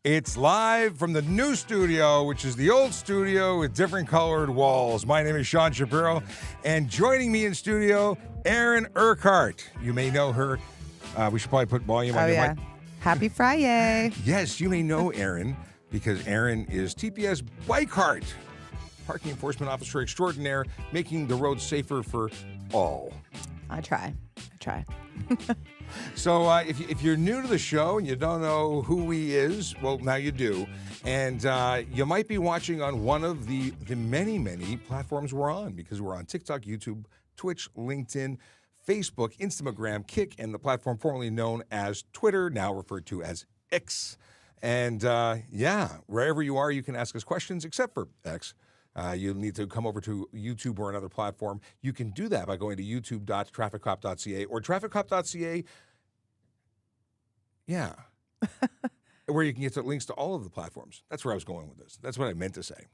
It's live from the new studio, which is the old studio with different colored walls. My name is Sean Shapiro, and joining me in studio, Erin Urquhart. You may know her. We should probably put volume on your mic. Happy FriYAY. Yes, you may know Erin because Erin is TPS Bike Heart, parking enforcement officer extraordinaire, making the roads safer for all. I try. So if you're new to the show and you don't know who he is, well, now you do. And you might be watching on one of the many platforms we're on, because we're on TikTok, YouTube, Twitch, LinkedIn, Facebook, Instagram, Kick, and the platform formerly known as Twitter, now referred to as X. And wherever you are, you can ask us questions, except for X. You'll need to come over to YouTube or another platform. You can do that by going to youtube.trafficcop.ca or trafficcop.ca. Yeah. Where you can get links to all of the platforms. That's where I was going with this. That's what I meant to say.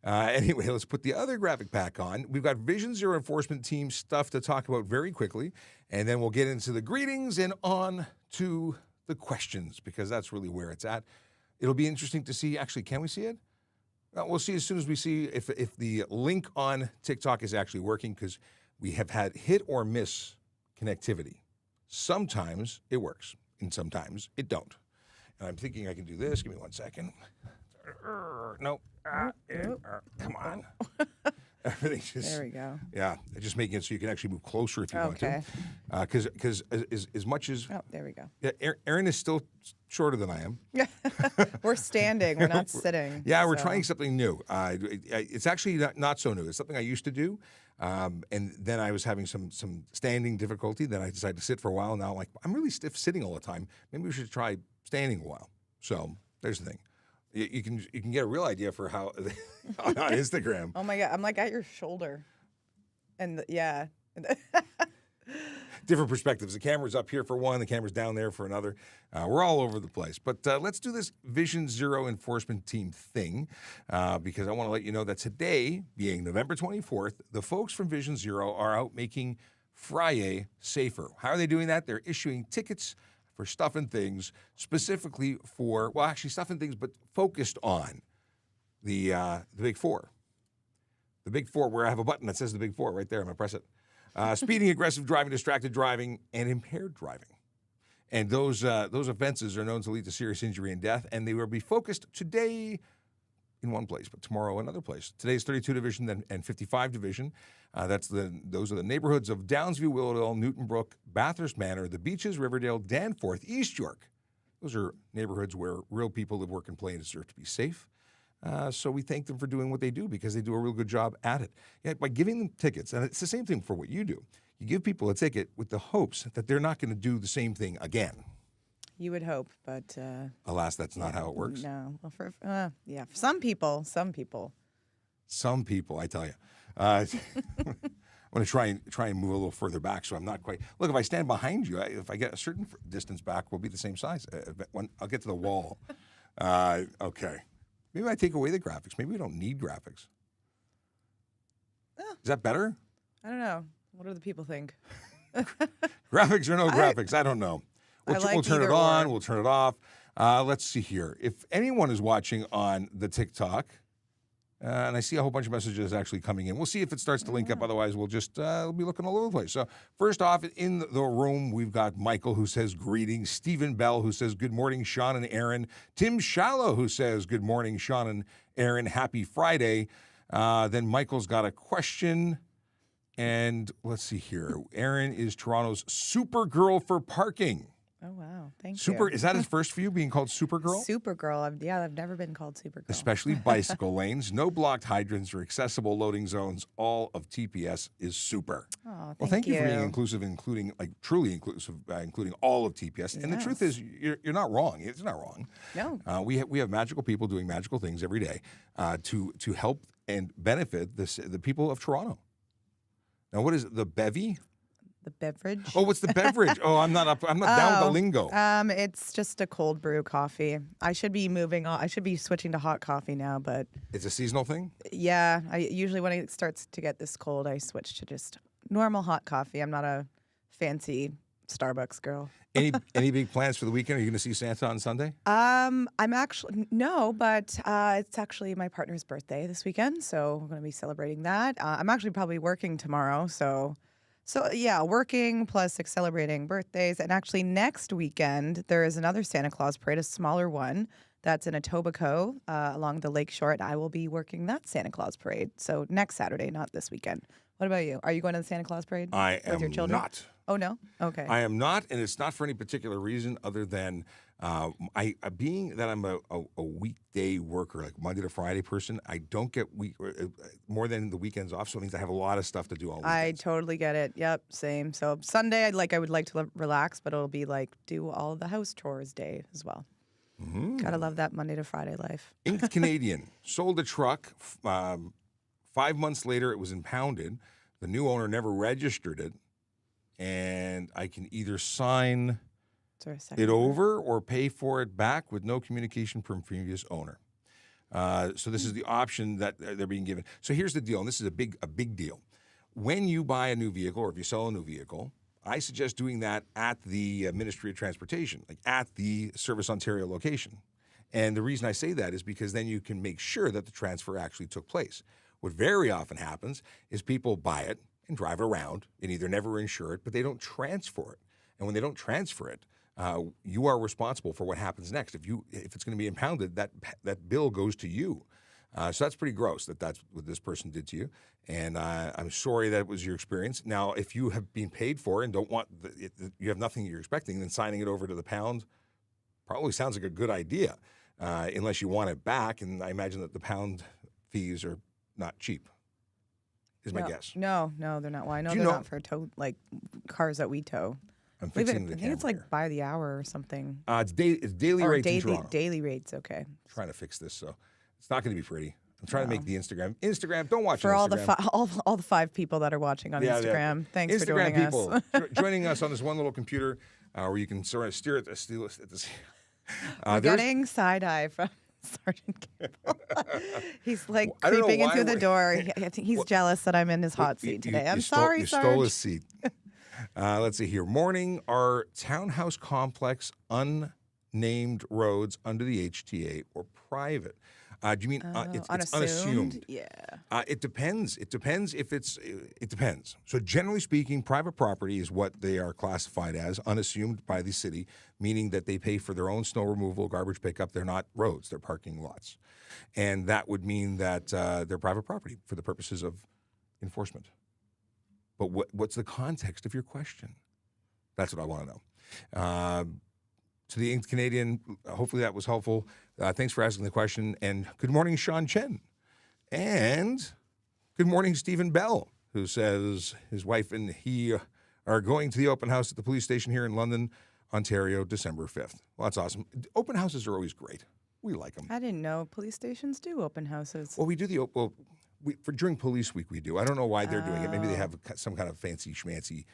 Anyway, let's put the other graphic back on. We've got Vision Zero Enforcement Team stuff to talk about very quickly, and then we'll get into the greetings and on to the questions, because that's really where it's at. It'll be interesting to see. Actually, can we see it? We'll see as soon as we see if the link on TikTok is actually working, because we have had hit or miss connectivity. Sometimes it works, and sometimes it don't. And I'm thinking I can do this. Give me 1 second. Nope. Come on. Everything's just... There we go. Yeah, just making it so you can actually move closer if you want to. Because as much as... Oh, there we go. Yeah, Erin is still shorter than I am. We're standing. We're not sitting. Yeah, we're trying something new. It's actually not so new. It's something I used to do. And then I was having some standing difficulty. Then I decided to sit for a while. Now I'm like, I'm really stiff sitting all the time. Maybe we should try standing a while. So there's the thing. You can get a real idea for how on Instagram. Oh my God, I'm like at your shoulder, and yeah. Different perspectives. The camera's up here for one, the camera's down there for another. We're all over the place. But let's do this Vision Zero Enforcement Team thing, because I want to let you know that today, being November 24th, the folks from Vision Zero are out making FriYAY safer. How are they doing that? They're issuing tickets for stuff and things, specifically for, well, actually stuff and things, but focused on the Big Four. The Big Four, where I have a button that says the Big Four right there. I'm going to press it. Speeding, aggressive driving, distracted driving, and impaired driving. And those offenses are known to lead to serious injury and death, and they will be focused today in one place, but tomorrow another place. Today's 32 Division and 55 Division. Those are the neighborhoods of Downsview, Willowdale, Newton Brook, Bathurst Manor, the Beaches, Riverdale, Danforth, East York. Those are neighborhoods where real people live, work, and play and deserve to be safe. So we thank them for doing what they do, because they do a real good job at it. Yeah, by giving them tickets, and it's the same thing for what you do. You give people a ticket with the hopes that they're not going to do the same thing again. You would hope, but alas, that's not how it works. No, well, for some people. Some people, I tell you. I'm going to try and move a little further back, so I'm not quite. Look, if I stand behind you, if I get a certain distance back, we'll be the same size. I'll get to the wall. Okay. Maybe I take away the graphics. Maybe we don't need graphics. Is that better? I don't know. What do the people think? Graphics or no graphics? I don't know. We'll turn it on. We'll turn it off. Let's see here. If anyone is watching on the TikTok, and I see a whole bunch of messages actually coming in, we'll see if it starts to link up. Otherwise, we'll just we'll be looking all over the place. So first off, in the room, we've got Michael, who says greetings. Stephen Bell, who says good morning, Sean and Erin. Tim Shallow, who says good morning, Sean and Erin. Happy Friday. Then Michael's got a question. And let's see here. Erin is Toronto's Supergirl for parking. Oh, wow. Thank you. Is that his first for you, being called Supergirl? Supergirl. I've never been called Supergirl. Especially bicycle lanes, no blocked hydrants or accessible loading zones. All of TPS is super. Oh, thank you for being inclusive, including, like, truly inclusive, including all of TPS. Yes. And the truth is, you're not wrong. It's not wrong. No. We have magical people doing magical things every day to help and benefit the people of Toronto. Now, what is it, the bevy? The beverage. Oh, what's the beverage? Oh, I'm not down with the lingo. It's just a cold brew coffee. I should be moving on. I should be switching to hot coffee now, but it's a seasonal thing? Yeah. I usually when it starts to get this cold, I switch to just normal hot coffee. I'm not a fancy Starbucks girl. Any big plans for the weekend? Are you going to see Santa on Sunday? I'm actually no, but it's actually my partner's birthday this weekend, so we're going to be celebrating that. I'm actually probably working tomorrow, so yeah, working plus celebrating birthdays. And actually, next weekend there is another Santa Claus parade, a smaller one that's in Etobicoke along the lake shore. And I will be working that Santa Claus parade. So next Saturday, not this weekend. What about you? Are you going to the Santa Claus parade I with your am children? not. Oh no. Okay. I am not, and it's not for any particular reason other than being that I'm a weekday worker, like Monday to Friday person. I don't get more than the weekends off, so it means I have a lot of stuff to do all weekend. I totally get it. Yep, same. So Sunday, I would like to relax, but it'll be like do all the house chores day as well. Mm-hmm. Gotta love that Monday to Friday life. Inked Canadian sold a truck. 5 months later, it was impounded. The new owner never registered it, and I can either sign it over or pay for it back with no communication from previous owner. So this is the option that they're being given. So here's the deal, and this is a big deal. When you buy a new vehicle or if you sell a new vehicle, I suggest doing that at the Ministry of Transportation, like at the Service Ontario location. And the reason I say that is because then you can make sure that the transfer actually took place. What very often happens is people buy it and drive it around and either never insure it, but they don't transfer it. And when they don't transfer it, you are responsible for what happens next. If it's going to be impounded, that bill goes to you. So that's pretty gross that's what this person did to you. And I'm sorry that was your experience. Now, if you have been paid for and don't want you have nothing you're expecting, then signing it over to the pound probably sounds like a good idea, unless you want it back. And I imagine that the pound fees are not cheap, is my guess. No, they're not. Well, I know they're not for cars that we tow. I'm fixing the I think camera it's like here. by the hour or something. It's daily rates in Toronto. Daily rates, okay. I'm trying to fix this, so it's not going to be pretty. I'm trying to make the Instagram. Don't watch for Instagram. all the 5 people that are watching on Instagram. Thanks for joining people, us. joining us on this one little computer where you can sort of steer it. We're getting side eye from Sergeant Campbell. He's like creeping in through the door. I think he's jealous that I'm in his hot seat today. I'm sorry, you Sarge. stole his seat. Let's see here. Morning, are townhouse complex unnamed roads under the HTA or private? Do you mean it's unassumed? Yeah. It depends. It depends if it depends. So generally speaking, private property is what they are classified as, unassumed by the city, meaning that they pay for their own snow removal, garbage pickup. They're not roads, they're parking lots. And that would mean that they're private property for the purposes of enforcement. But what's the context of your question? That's what I want to know. To the Inked Canadian, hopefully that was helpful. Thanks for asking the question. And good morning, Sean Chen. And good morning, Stephen Bell, who says his wife and he are going to the open house at the police station here in London, Ontario, December 5th. Well, that's awesome. Open houses are always great. We like them. I didn't know police stations do open houses. Well, we do during Police Week we do. I don't know why they're doing it. Maybe they have some kind of fancy schmancy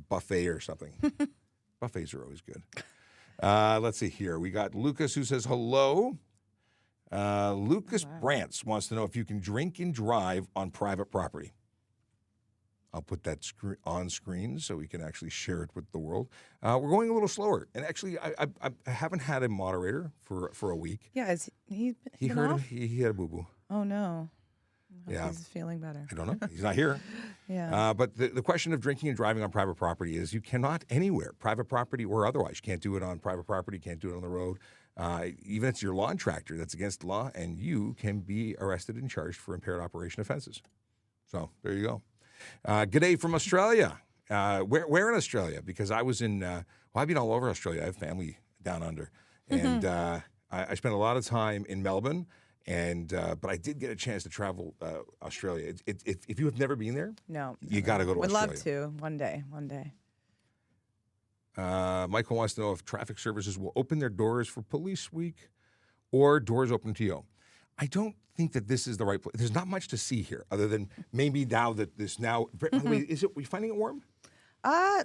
buffet or something. Buffets are always good. Let's see here. We got Lucas who says hello. Lucas Brantz wants to know if you can drink and drive on private property. I'll put that on screen so we can actually share it with the world. We're going a little slower. And actually, I haven't had a moderator for a week. Yeah, is he heard off? he had a boo-boo. Oh, no. Yeah. He's feeling better. I don't know. He's not here. Yeah. But the question of drinking and driving on private property is you cannot anywhere, private property or otherwise. You can't do it on private property. You can't do it on the road. Even if it's your lawn tractor, that's against the law, and you can be arrested and charged for impaired operation offenses. So there you go. Good day from Australia. Where in Australia? Because I was I've been all over Australia. I have family down under. And I spent a lot of time in Melbourne. But I did get a chance to travel Australia. If you have never been there, no, you got to go to Australia. Would love to one day. Michael wants to know if traffic services will open their doors for Police Week or doors open to you. I don't think that this is the right place. There's not much to see here other than maybe now that this now. By the way, are you finding it warm? I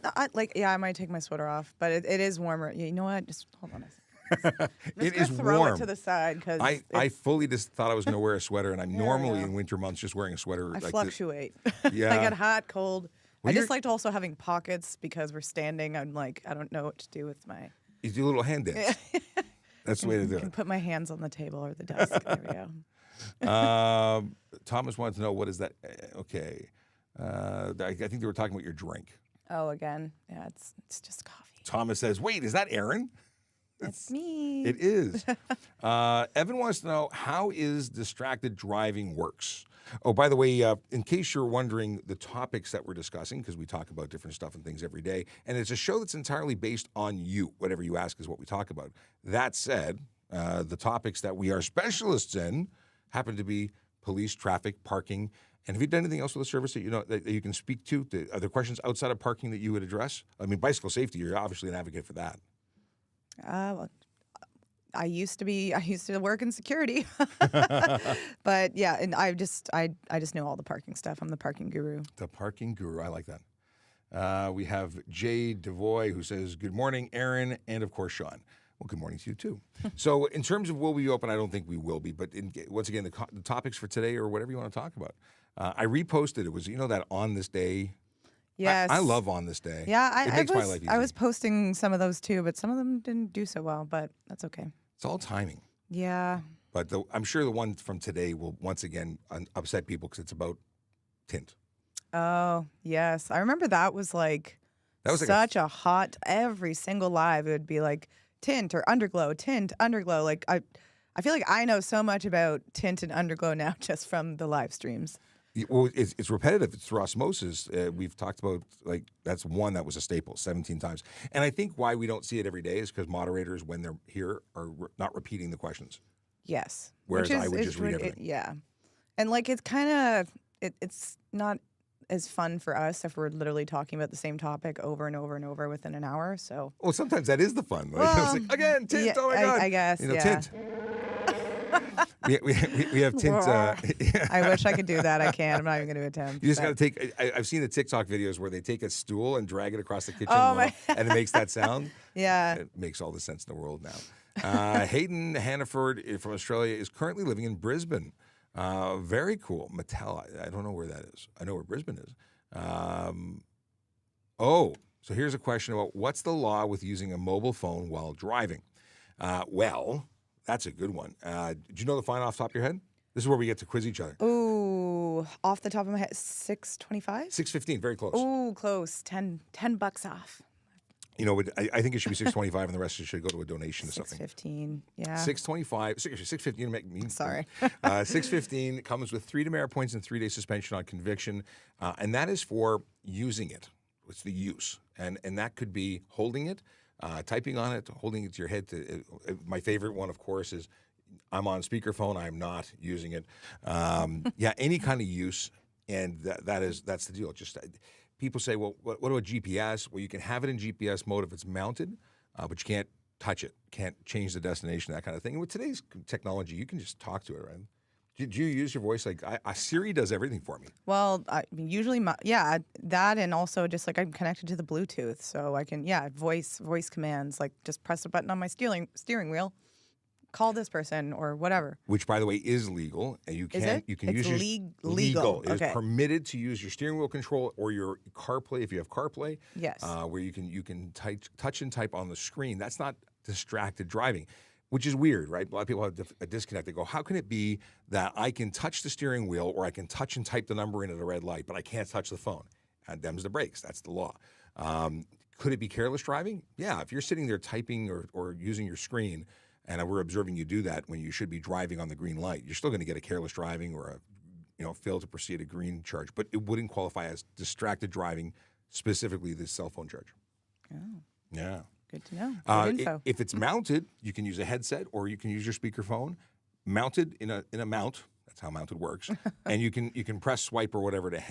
might take my sweater off, but it is warmer. You know what? Just hold on a second. It is throw warm. it to the side because I fully just thought I was going to wear a sweater, and I'm normally in winter months just wearing a sweater. I like fluctuate. Yeah. I get hot, cold. Well, I just liked also having pockets because we're standing. I'm like, I don't know what to do with my. you do a little hand dance. That's the way to do Can it. put my hands on the table or the desk. There we go. Thomas wanted to know, what is that? Okay. I think they were talking about your drink. Oh, again, yeah, it's just coffee. Thomas says, wait, is that Erin? That's me. It is. Evan wants to know, how is distracted driving works? Oh, by the way, in case you're wondering the topics that we're discussing, because we talk about different stuff and things every day, and it's a show that's entirely based on you. Whatever you ask is what we talk about. That said, the topics that we are specialists in happen to be police, traffic, parking. And have you done anything else with the service that you know that you can speak to? Are there questions outside of parking that you would address? I mean, bicycle safety, you're obviously an advocate for that. Well, I used to work in security, but yeah, and I just know all the parking stuff. I'm the parking guru. The parking guru, I like that. We have Jay Devoy who says, good morning, Erin, and of course, Sean. Well, good morning to you too. So in terms of will we be open, I don't think we will be, but once again, the topics for today or whatever you want to talk about. I reposted, it was, that on this day. Yes, I love on this day. Yeah, it makes my life easy. I was posting some of those too, but some of them didn't do so well, but that's okay. It's all timing. Yeah. But I'm sure the one from today will once again upset people because it's about tint. Oh, yes. I remember that was like such a hot, every single live, it would be like tint or underglow, tint, underglow. Like I feel like I know so much about tint and underglow now just from the live streams. Well, it's repetitive. It's through osmosis. We've talked about, like, that's one that was a staple 17 times. And I think why we don't see it every day is because moderators, when they're here, are not repeating the questions. Yes. Whereas I would just read everything. Yeah. And, like, it's kind of, it's not as fun for us if we're literally talking about the same topic over and over and over within an hour. So. Well, sometimes that is the fun. It's like, again, tint, yeah, oh my God. I guess, Tint. We have tint. I wish I could do that. I can't. I'm not even going to attempt. You just got to take. I've seen the TikTok videos where they take a stool and drag it across the kitchen wall, and it makes that sound. Yeah, it makes all the sense in the world now. Hayden Hannaford from Australia is currently living in Brisbane. Very cool. Mattel. I don't know where that is. I know where Brisbane is. So here's a question about what's the law with using a mobile phone while driving. Well. That's a good one. Do you know the fine off the top of your head? This is where we get to quiz each other. Ooh, off the top of my head, $6.25? $6.15, very close. Ooh, close. $10 off. I think it should be $6.25, and the rest should go to a donation to something. $6.15, yeah. $6.25, $6.15 to make me. Sorry. $6.15 comes with 3 demerit points and 3-day suspension on conviction, and that is for using it. It's the use, and that could be holding it. Typing on it, holding it to your head. My favorite one, of course, is I'm on speakerphone. I'm not using it. Any kind of use, and that's the deal. Just people say, well, what about GPS? Well, you can have it in GPS mode if it's mounted, but you can't touch it, can't change the destination, that kind of thing. And with today's technology, you can just talk to it, right? Do you use your voice? Like, Siri does everything for me. Well, usually, that, and also just like I'm connected to the Bluetooth, so I can, voice commands, like just press a button on my steering wheel, call this person or whatever. Which, by the way, is legal. You can is it? You can it's use legal. It is permitted to use your steering wheel control or your CarPlay if you have CarPlay. Yes. Where you can touch and type on the screen. That's not distracted driving. Which is weird, right? A lot of people have a disconnect. They go, how can it be that I can touch the steering wheel or I can touch and type the number in at a red light, but I can't touch the phone? And them's the brakes. That's the law. Could it be careless driving? Yeah, if you're sitting there typing or using your screen and we're observing you do that when you should be driving on the green light, you're still going to get a careless driving or a fail to proceed a green charge, but it wouldn't qualify as distracted driving, specifically the cell phone charge. Oh. Yeah. Good to know. Good info. If it's mounted, you can use a headset or you can use your speakerphone. Mounted in a mount, that's how mounted works, and you can press swipe or whatever to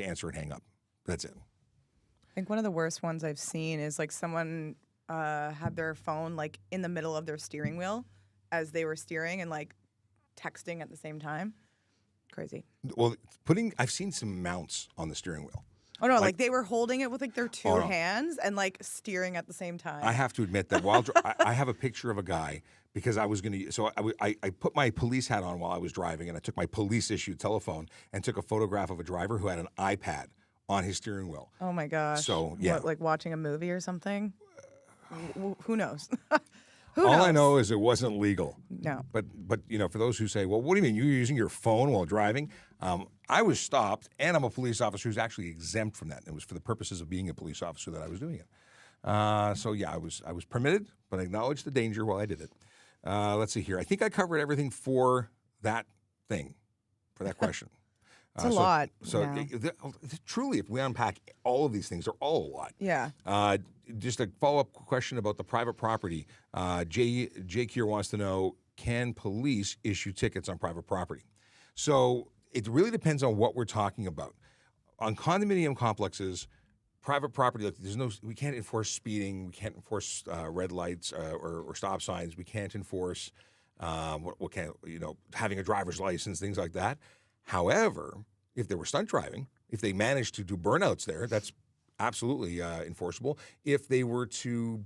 answer and hang up. That's it. I think one of the worst ones I've seen is like someone had their phone like in the middle of their steering wheel as they were steering and like texting at the same time. Crazy. Well, I've seen some mounts on the steering wheel. Oh no! Like they were holding it with like their two hands and like steering at the same time. I have to admit that while I have a picture of a guy because I was going to. So I put my police hat on while I was driving, and I took my police issued telephone and took a photograph of a driver who had an iPad on his steering wheel. Oh my gosh. So, yeah. What, like watching a movie or something? Who knows? Who All knows? I know is it wasn't legal. No. But for those who say, well, what do you mean you're using your phone while driving? I was stopped, and I'm a police officer who's actually exempt from that. It was for the purposes of being a police officer that I was doing it. So yeah, I was permitted, but I acknowledged the danger while I did it. Let's see here. I think I covered everything for that thing, for that question. It's a lot. So Yeah. truly, if we unpack all of these things, they're all a lot. Yeah. Just a follow-up question about the private property. Jake here wants to know, can police issue tickets on private property? So it really depends on what we're talking about. On condominium complexes, private property, like we can't enforce speeding, we can't enforce red lights or stop signs, we can't enforce having a driver's license, things like that. However, if they were stunt driving, if they managed to do burnouts there, that's absolutely enforceable. If they were to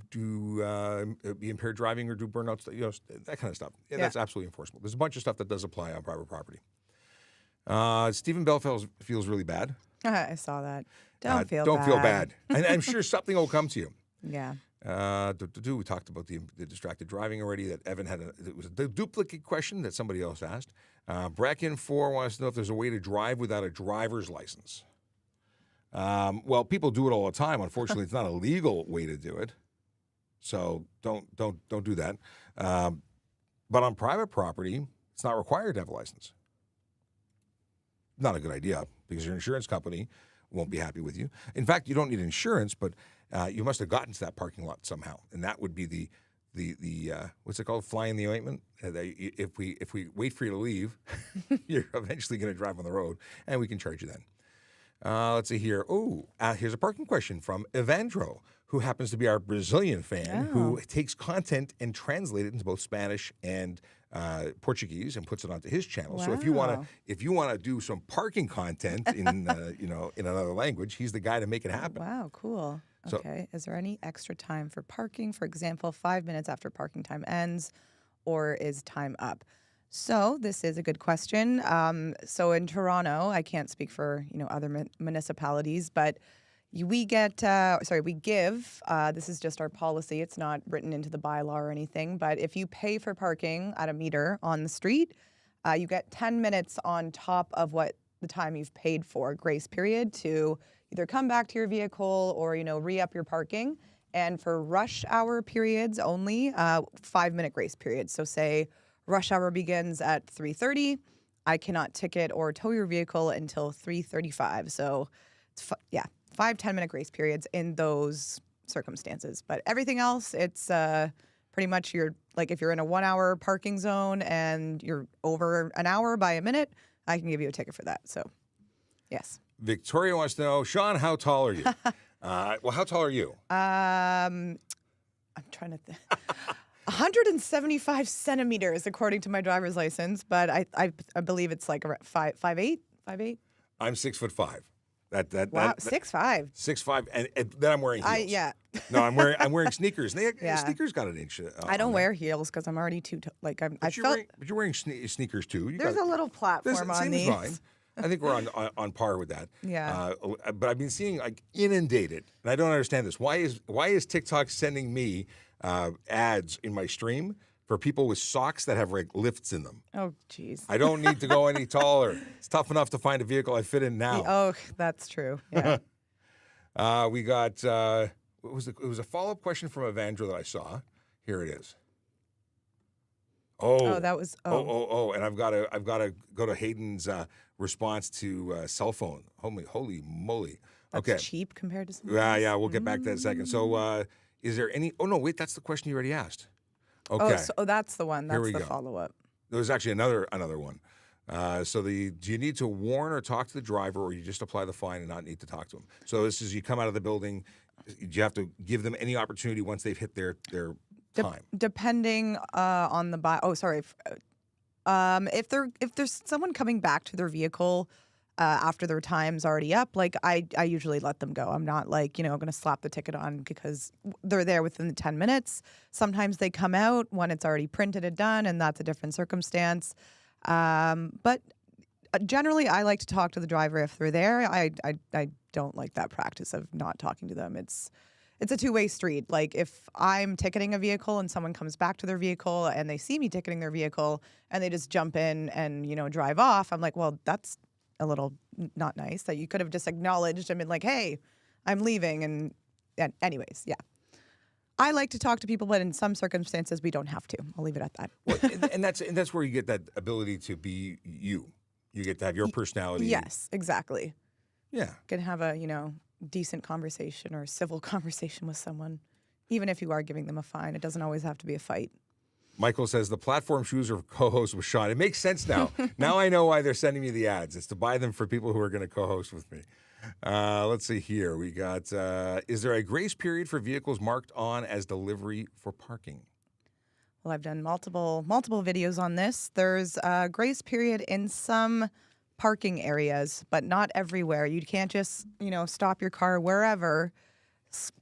be impaired driving or do burnouts, that kind of stuff, that's absolutely enforceable. There's a bunch of stuff that does apply on private property. Stephen Bell feels really bad. I saw that. Don't feel bad. And I'm sure something will come to you. Yeah. We talked about the distracted driving already. That Evan it was a duplicate question that somebody else asked. Brecken 4 wants to know if there's a way to drive without a driver's license. Well, people do it all the time. Unfortunately, it's not a legal way to do it. So don't do that. But on private property, it's not required to have a license. Not a good idea because your insurance company won't be happy with you. In fact, you don't need insurance, but you must have gotten to that parking lot somehow, and that would be the what's it called? Fly in the ointment. If we wait for you to leave, you're eventually going to drive on the road, and we can charge you then. Let's see here. Here's a parking question from Evandro, who happens to be our Brazilian fan, who takes content and translates it into both Spanish and Portuguese and puts it onto his channel. Wow. So if you want to do some parking content in in another language, he's the guy to make it happen. Wow, cool. Okay. Is there any extra time for parking? For example, 5 minutes after parking time ends, or is time up? So this is a good question. So in Toronto, I can't speak for other municipalities, but we give. This is just our policy. It's not written into the bylaw or anything. But if you pay for parking at a meter on the street, you get 10 minutes on top of what the time you've paid for, grace period, to either come back to your vehicle or re-up your parking. And for rush hour periods only, 5-minute grace period. So say rush hour begins at 3:30. I cannot ticket or tow your vehicle until 3:35. So, it's 5 10-minute grace periods in those circumstances. But everything else, it's pretty much if you're in a 1-hour parking zone and you're over an hour by a minute, I can give you a ticket for that. So, yes. Victoria wants to know, Sean, how tall are you? Well, how tall are you? I'm trying to think. 175 centimeters, according to my driver's license, but I believe it's like around 5'8". I'm 6'5". That 6'5". 6'5", and then I'm wearing heels. Yeah. No, I'm wearing sneakers. Sneakers got an inch. I don't wear heels because I'm already too But you're wearing sneakers too. There's a little platform on these. Fine. I think we're on par with that. Yeah. But I've been seeing inundated, and I don't understand this. Why is TikTok sending me ads in my stream for people with socks that have lifts in them? Oh, geez. I don't need to go any taller. It's tough enough to find a vehicle I fit in now. Oh, that's true. Yeah. We got it was a follow-up question from Evandro that I saw. Here it is. That was and I've got to go to Hayden's response to cell phone. Holy moly. That's okay. cheap compared to something Yeah, we'll get back to that in a second. So is there any Oh no, wait, that's the question you already asked. Okay. That's the one. That's the go. follow-up. There was actually another one. Do you need to warn or talk to the driver, or you just apply the fine and not need to talk to them? So this is, you come out of the building, you have to give them any opportunity once they've hit their time. Depending on the if there's someone coming back to their vehicle after their time's already up, I usually let them go. I'm not going to slap the ticket on because they're there within the 10 minutes. Sometimes they come out when it's already printed and done, and that's a different circumstance. But generally, I like to talk to the driver if they're there. I don't like that practice of not talking to them. It's a two-way street. Like if I'm ticketing a vehicle and someone comes back to their vehicle and they see me ticketing their vehicle and they just jump in and, drive off, I'm like, well, that's a little not nice. That you could have just acknowledged and been like, hey, I'm leaving. And anyways, yeah. I like to talk to people, but in some circumstances we don't have to. I'll leave it at that. Well, and that's where you get that ability to be you. You get to have your personality. Yes, exactly. Yeah. You can have a, decent conversation or civil conversation with someone. Even if you are giving them a fine, it doesn't always have to be a fight. Michael says the platform shoes are co-host with Sean. It makes sense now. Now I know why they're sending me the ads. It's to buy them for people who are going to co-host with me. Let's see here. We got, is there a grace period for vehicles marked on as delivery for parking? Well, I've done multiple videos on this. There's a grace period in some parking areas, but not everywhere. You can't just, stop your car wherever,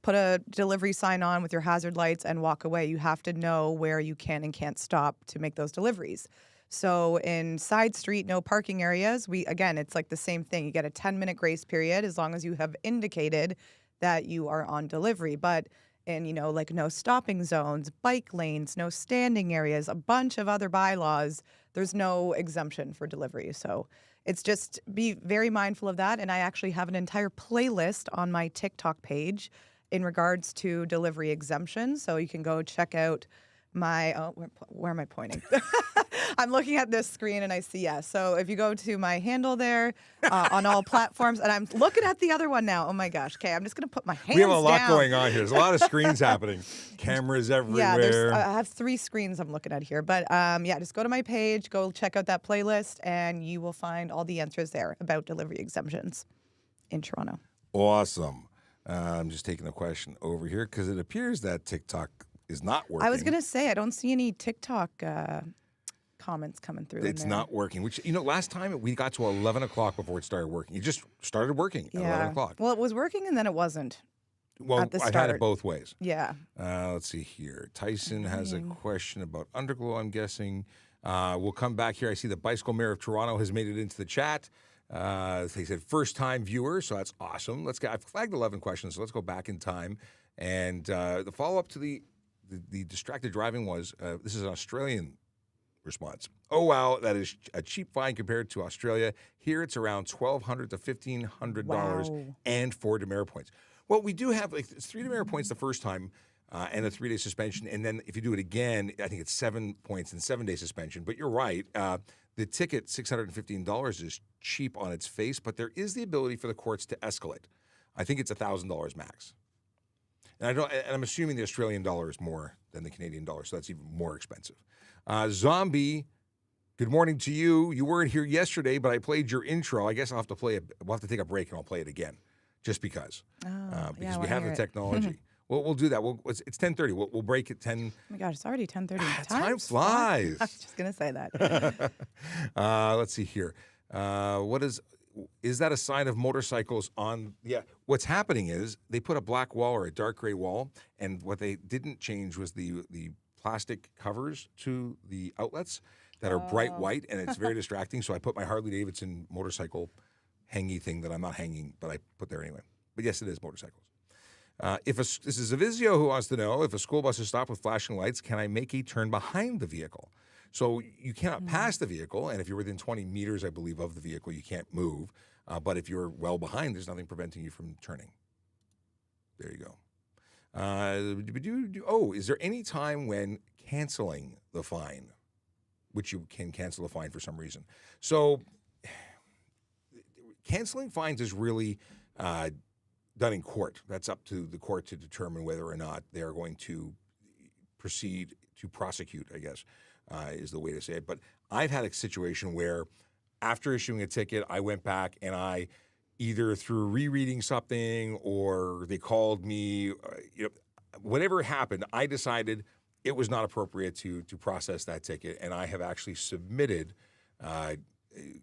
put a delivery sign on with your hazard lights and walk away. You have to know where you can and can't stop to make those deliveries. So in side street, no parking areas, it's like the same thing. You get a 10-minute grace period as long as you have indicated that you are on delivery. But in, like no stopping zones, bike lanes, no standing areas, a bunch of other bylaws, there's no exemption for delivery. So it's just be very mindful of that. And I actually have an entire playlist on my TikTok page in regards to delivery exemptions. So you can go check out my, where am I pointing? I'm looking at this screen and I see, yeah. So if you go to my handle there on all platforms, and I'm looking at the other one now. Oh my gosh. Okay, I'm just going to put my hands down. We have a lot going on here. There's a lot of screens happening. Cameras everywhere. Yeah, I have 3 screens I'm looking at here. But just go to my page, go check out that playlist, and you will find all the answers there about delivery exemptions in Toronto. Awesome. I'm just taking a question over here because it appears that TikTok is not working. I was going to say, I don't see any TikTok comments coming through. It's not working, which, last time we got to 11 o'clock before it started working. It just started working at 11 o'clock. Well, it was working and then it wasn't. Well, at the start. I've had it both ways. Yeah. Let's see here. Tyson has a question about Underglow, I'm guessing. We'll come back here. I see the Bicycle Mayor of Toronto has made it into the chat. They said first-time viewer, so that's awesome. I've flagged 11 questions, so let's go back in time. And the follow-up to the distracted driving was, this is an Australian response. Oh, wow, that is a cheap fine compared to Australia. Here it's around $1,200 to $1,500 and 4 demerit points. Well, we do have it's 3 demerit points the first time and a 3-day suspension. And then if you do it again, I think it's 7 points and 7-day suspension. But you're right. The ticket, $615, is cheap on its face, but there is the ability for the courts to escalate. I think it's $1,000 max. And I'm assuming the Australian dollar is more than the Canadian dollar, so that's even more expensive. Zombie, good morning to you. You weren't here yesterday, but I played your intro. I guess we'll have to take a break and I'll play it again, just because. Because we have the technology. We'll do that. It's 10:30. We'll break at 10. Oh my gosh, it's already 10:30. Time flies. I was just gonna say that. Let's see here. Is that a sign of motorcycles on? Yeah. What's happening is they put a black wall or a dark gray wall, and what they didn't change was the plastic covers to the outlets that are bright white, and it's very distracting. So I put my Harley Davidson motorcycle hangy thing that I'm not hanging, but I put there anyway. But yes, it is motorcycles. This is a Vizio who wants to know, if a school bus is stopped with flashing lights, can I make a turn behind the vehicle? So you cannot pass the vehicle, and if you're within 20 meters, I believe, of the vehicle, you can't move. But if you're well behind, there's nothing preventing you from turning. There you go. Is there any time when canceling the fine, which you can cancel the fine for some reason? So canceling fines is really done in court. That's up to the court to determine whether or not they are going to proceed to prosecute, I guess, is the way to say it. But I've had a situation where after issuing a ticket, I went back and I either through rereading something or they called me, whatever happened, I decided it was not appropriate to process that ticket. And I have actually submitted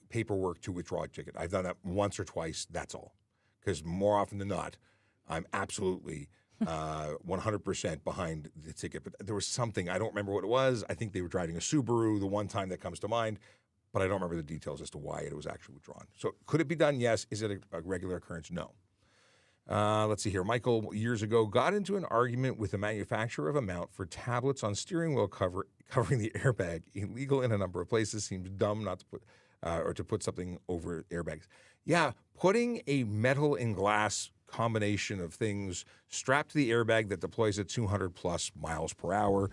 paperwork to withdraw a ticket. I've done that once or twice, that's all. Because more often than not, I'm absolutely 100% behind the ticket. But there was something, I don't remember what it was. I think they were driving a Subaru, the one time that comes to mind. But I don't remember the details as to why it was actually withdrawn. So could it be done? Yes. Is it a regular occurrence? No. Let's see here. Michael, years ago, got into an argument with the manufacturer of a mount for tablets on steering wheel covering the airbag. Illegal in a number of places. Seems dumb not to put or to put something over airbags. Yeah, putting a metal and glass combination of things strapped to the airbag that deploys at 200 plus miles per hour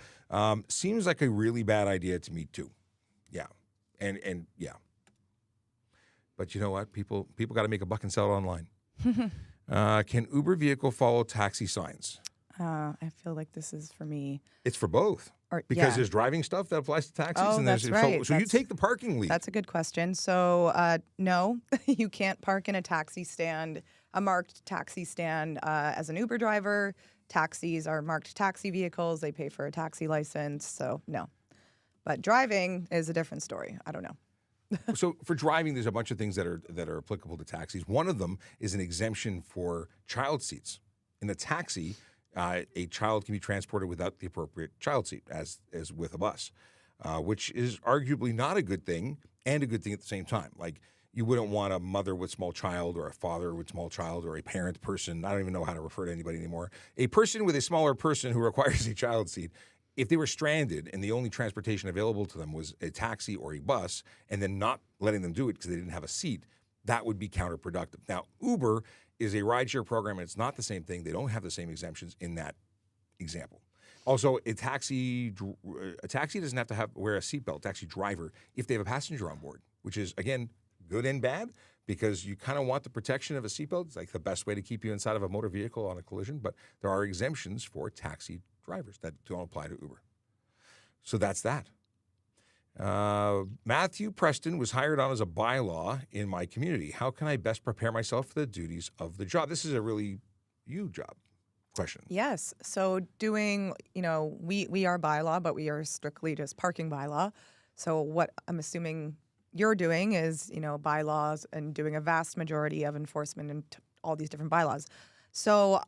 seems like a really bad idea to me too. Yeah, and yeah. But you know what? People got to make a buck and sell it online. Can Uber vehicle follow taxi signs? I feel like this is for me. It's for both. Because there's driving stuff that applies to taxis. Oh, and that's right. So you take the parking lead. That's a good question. So no, you can't park in a taxi stand, a marked taxi stand as an Uber driver. Taxis are marked taxi vehicles. They pay for a taxi license. So no. But driving is a different story. I don't know. So for driving, there's a bunch of things that are applicable to taxis. One of them is an exemption for child seats. In a taxi, a child can be transported without the appropriate child seat, as with a bus, which is arguably not a good thing and a good thing at the same time. Like, you wouldn't want a mother with small child or a father with small child or a parent person. I don't even know how to refer to anybody anymore. A person with a smaller person who requires a child seat. If they were stranded and the only transportation available to them was a taxi or a bus, and then not letting them do it because they didn't have a seat, that would be counterproductive. Now, Uber is a rideshare program, and it's not the same thing. They don't have the same exemptions in that example. Also, a taxi doesn't have to wear a seatbelt, taxi driver, if they have a passenger on board, which is, again, good and bad, because you kind of want the protection of a seatbelt. It's like the best way to keep you inside of a motor vehicle on a collision, but there are exemptions for taxi drivers that don't apply to Uber. So that's that. Matthew Preston was hired on as a bylaw in my community. How can I best prepare myself for the duties of the job? This is a really you job question. Yes. So doing, we are bylaw, but we are strictly just parking bylaw. So what I'm assuming you're doing is, bylaws and doing a vast majority of enforcement and all these different bylaws. So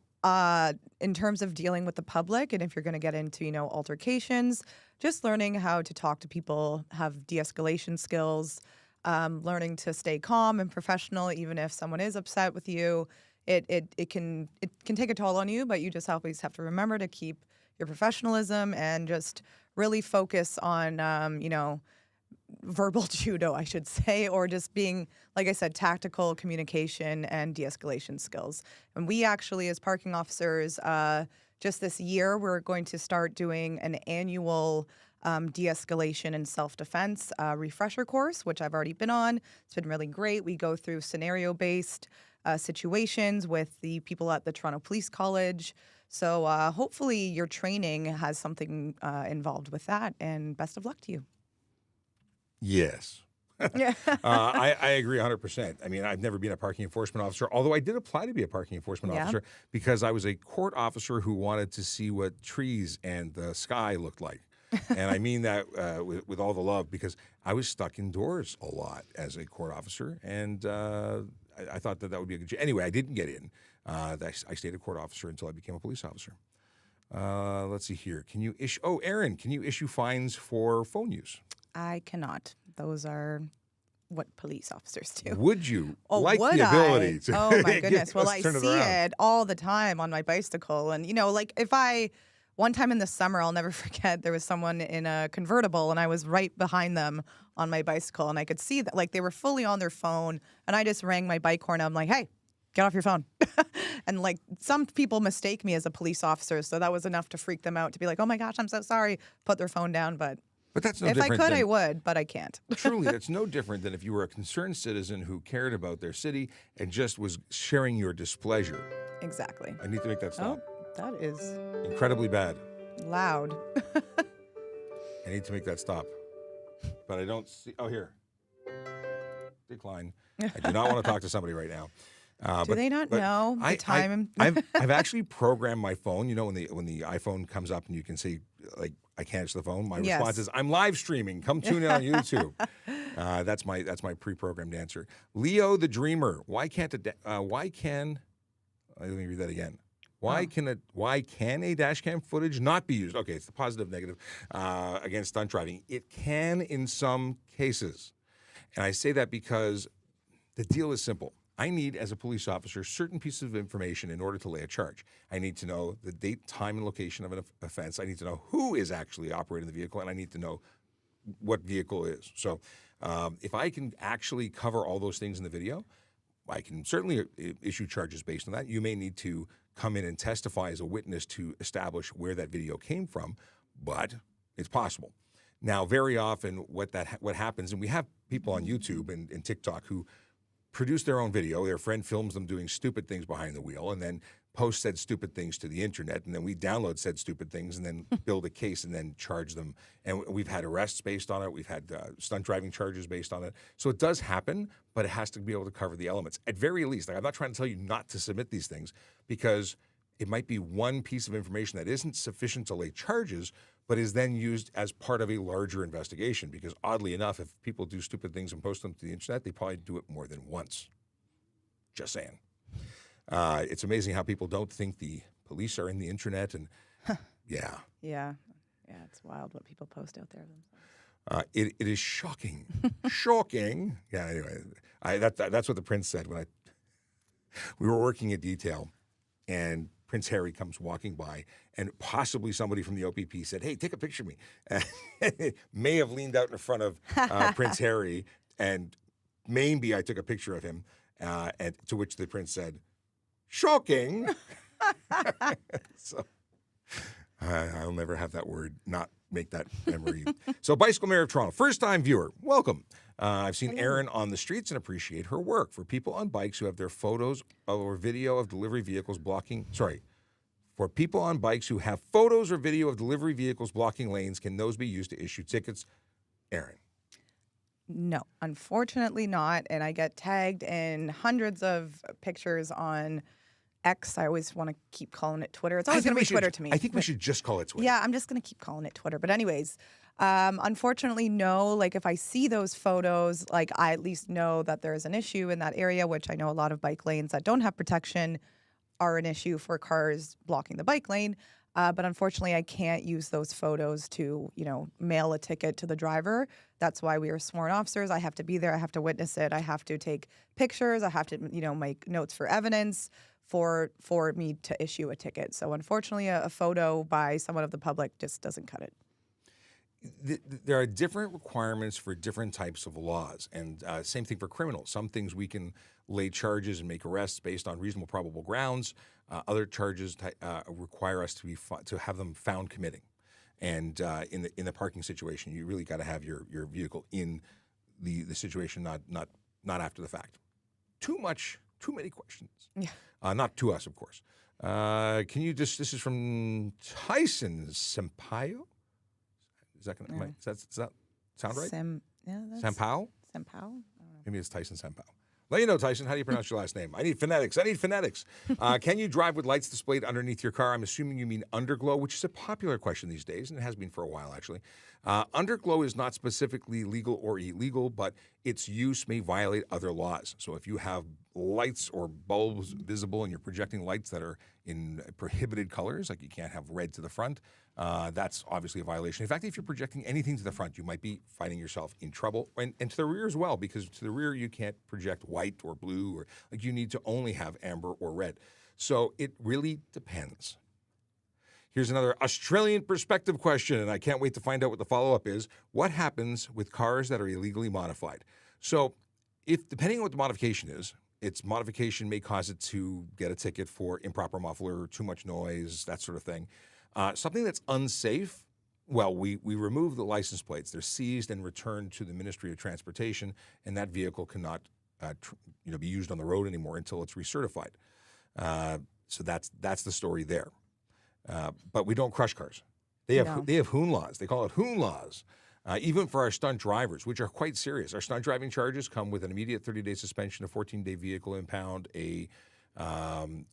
in terms of dealing with the public, and if you're going to get into, altercations, just learning how to talk to people, have de-escalation skills, learning to stay calm and professional, even if someone is upset with you. It can take a toll on you, but you just always have to remember to keep your professionalism and just really focus on, verbal judo, I should say, or just being, like I said, tactical communication and de-escalation skills. And we actually, as parking officers, just this year, we're going to start doing an annual de-escalation and self-defense refresher course, which I've already been on. It's been really great. We go through scenario-based situations with the people at the Toronto Police College. So hopefully your training has something involved with that, and best of luck to you. Yes. Yeah. I agree 100%. I mean, I've never been a parking enforcement officer, although I did apply to be a parking enforcement officer because I was a court officer who wanted to see what trees and the sky looked like. And I mean that with all the love, because I was stuck indoors a lot as a court officer, and I thought that would be a good. Anyway, I didn't get in. I stayed a court officer until I became a police officer. Let's see here. Can you issue? Oh, Erin, can you issue fines for phone use? I cannot. Those are what police officers do. Would you would the ability to? Oh my goodness. Well, I turn see it all the time on my bicycle. And, like one time in the summer, I'll never forget, there was someone in a convertible and I was right behind them on my bicycle. And I could see that, they were fully on their phone. And I just rang my bike horn. I'm like, hey, get off your phone. And some people mistake me as a police officer. So that was enough to freak them out, to be like, oh my gosh, I'm so sorry. Put their phone down. But that's no if different. I could, I would, but I can't. Truly, that's no different than if you were a concerned citizen who cared about their city and just was sharing your displeasure. Exactly. I need to make that stop. Oh, that is incredibly bad. Loud. I need to make that stop. But I don't see. Oh, here. Decline. I do not want to talk to somebody right now. Do they not know the time? I've actually programmed my phone. When the iPhone comes up and you can see, I can't answer the phone. My response is, I'm live streaming. Come tune in on YouTube. That's my pre-programmed answer. Leo the Dreamer. Let me read that again. Why can a dash cam footage not be used? Okay, it's the positive, negative against stunt driving. It can in some cases. And I say that because the deal is simple. I need, as a police officer, certain pieces of information in order to lay a charge. I need to know the date, time, and location of an offense. I need to know who is actually operating the vehicle, and I need to know what vehicle is. So if I can actually cover all those things in the video, I can certainly issue charges based on that. You may need to come in and testify as a witness to establish where that video came from, but it's possible. Now, very often what happens, and we have people on YouTube and TikTok who produce their own video. Their friend films them doing stupid things behind the wheel and then post said stupid things to the internet, and then we download said stupid things and then build a case and then charge them. And we've had arrests based on it. We've had stunt driving charges based on it. So it does happen, but it has to be able to cover the elements. At very least, like, I'm not trying to tell you not to submit these things, because it might be one piece of information that isn't sufficient to lay charges, but is then used as part of a larger investigation. Because oddly enough, if people do stupid things and post them to the internet, they probably do it more than once. Just saying. It's amazing how people don't think the police are in the internet, and yeah. Yeah, it's wild what people post out there themselves. It is shocking. Shocking. Yeah, anyway, that's what the Prince said when we were working a detail, and Prince Harry comes walking by, and possibly somebody from the OPP said, "Hey, take a picture of me." May have leaned out in front of Prince Harry, and maybe I took a picture of him, and to which the Prince said, "Shocking." So I'll never have that word not make that memory. So, Bicycle Mayor of Toronto, first-time viewer, welcome. I've seen Erin on the streets and appreciate her work. For people on bikes who have their photos or video of delivery vehicles blocking, for people on bikes who have photos or video of delivery vehicles blocking lanes, can those be used to issue tickets? Erin. No, unfortunately not. And I get tagged in hundreds of pictures on X. I always want to keep calling it Twitter. It's always going to be Twitter to me. I think we should just call it Twitter. Yeah, I'm just going to keep calling it Twitter. But anyways, unfortunately, no. Like, if I see those photos, like, I at least know that there is an issue in that area, which I know a lot of bike lanes that don't have protection are an issue for cars blocking the bike lane. But unfortunately, I can't use those photos to, mail a ticket to the driver. That's why we are sworn officers. I have to be there. I have to witness it. I have to take pictures. I have to, make notes for evidence for me to issue a ticket. So unfortunately, a photo by someone of the public just doesn't cut it. There are different requirements for different types of laws, and same thing for criminals. Some things we can lay charges and make arrests based on reasonable probable grounds. Other charges require us to have them found committing. And in the parking situation, you really got to have your vehicle in the situation, not after the fact. Too many questions. Yeah. Not to us, of course. Can you this is from Tyson Sampaio? Does that sound right? Sampao? Sampao? Maybe it's Tyson Sampao. Let you know, Tyson, how do you pronounce your last name? I need phonetics. Can you drive with lights displayed underneath your car? I'm assuming you mean underglow, which is a popular question these days, and it has been for a while, actually. Underglow is not specifically legal or illegal, but its use may violate other laws. So if you have lights or bulbs visible and you're projecting lights that are in prohibited colors, like you can't have red to the front, that's obviously a violation. In fact, if you're projecting anything to the front, you might be finding yourself in trouble, and to the rear as well, because to the rear you can't project white or blue, or like you need to only have amber or red. So it really depends. Here's another Australian perspective question, and I can't wait to find out what the follow-up is. What happens with cars that are illegally modified? So depending on what the modification is, its modification may cause it to get a ticket for improper muffler, too much noise, that sort of thing. Something that's unsafe, well, we remove the license plates. They're seized and returned to the Ministry of Transportation, and that vehicle cannot be used on the road anymore until it's recertified. So that's the story there. But we don't crush cars. They have hoon laws. They call it hoon laws. Even for our stunt drivers, which are quite serious. Our stunt driving charges come with an immediate 30-day suspension, a 14-day vehicle impound, a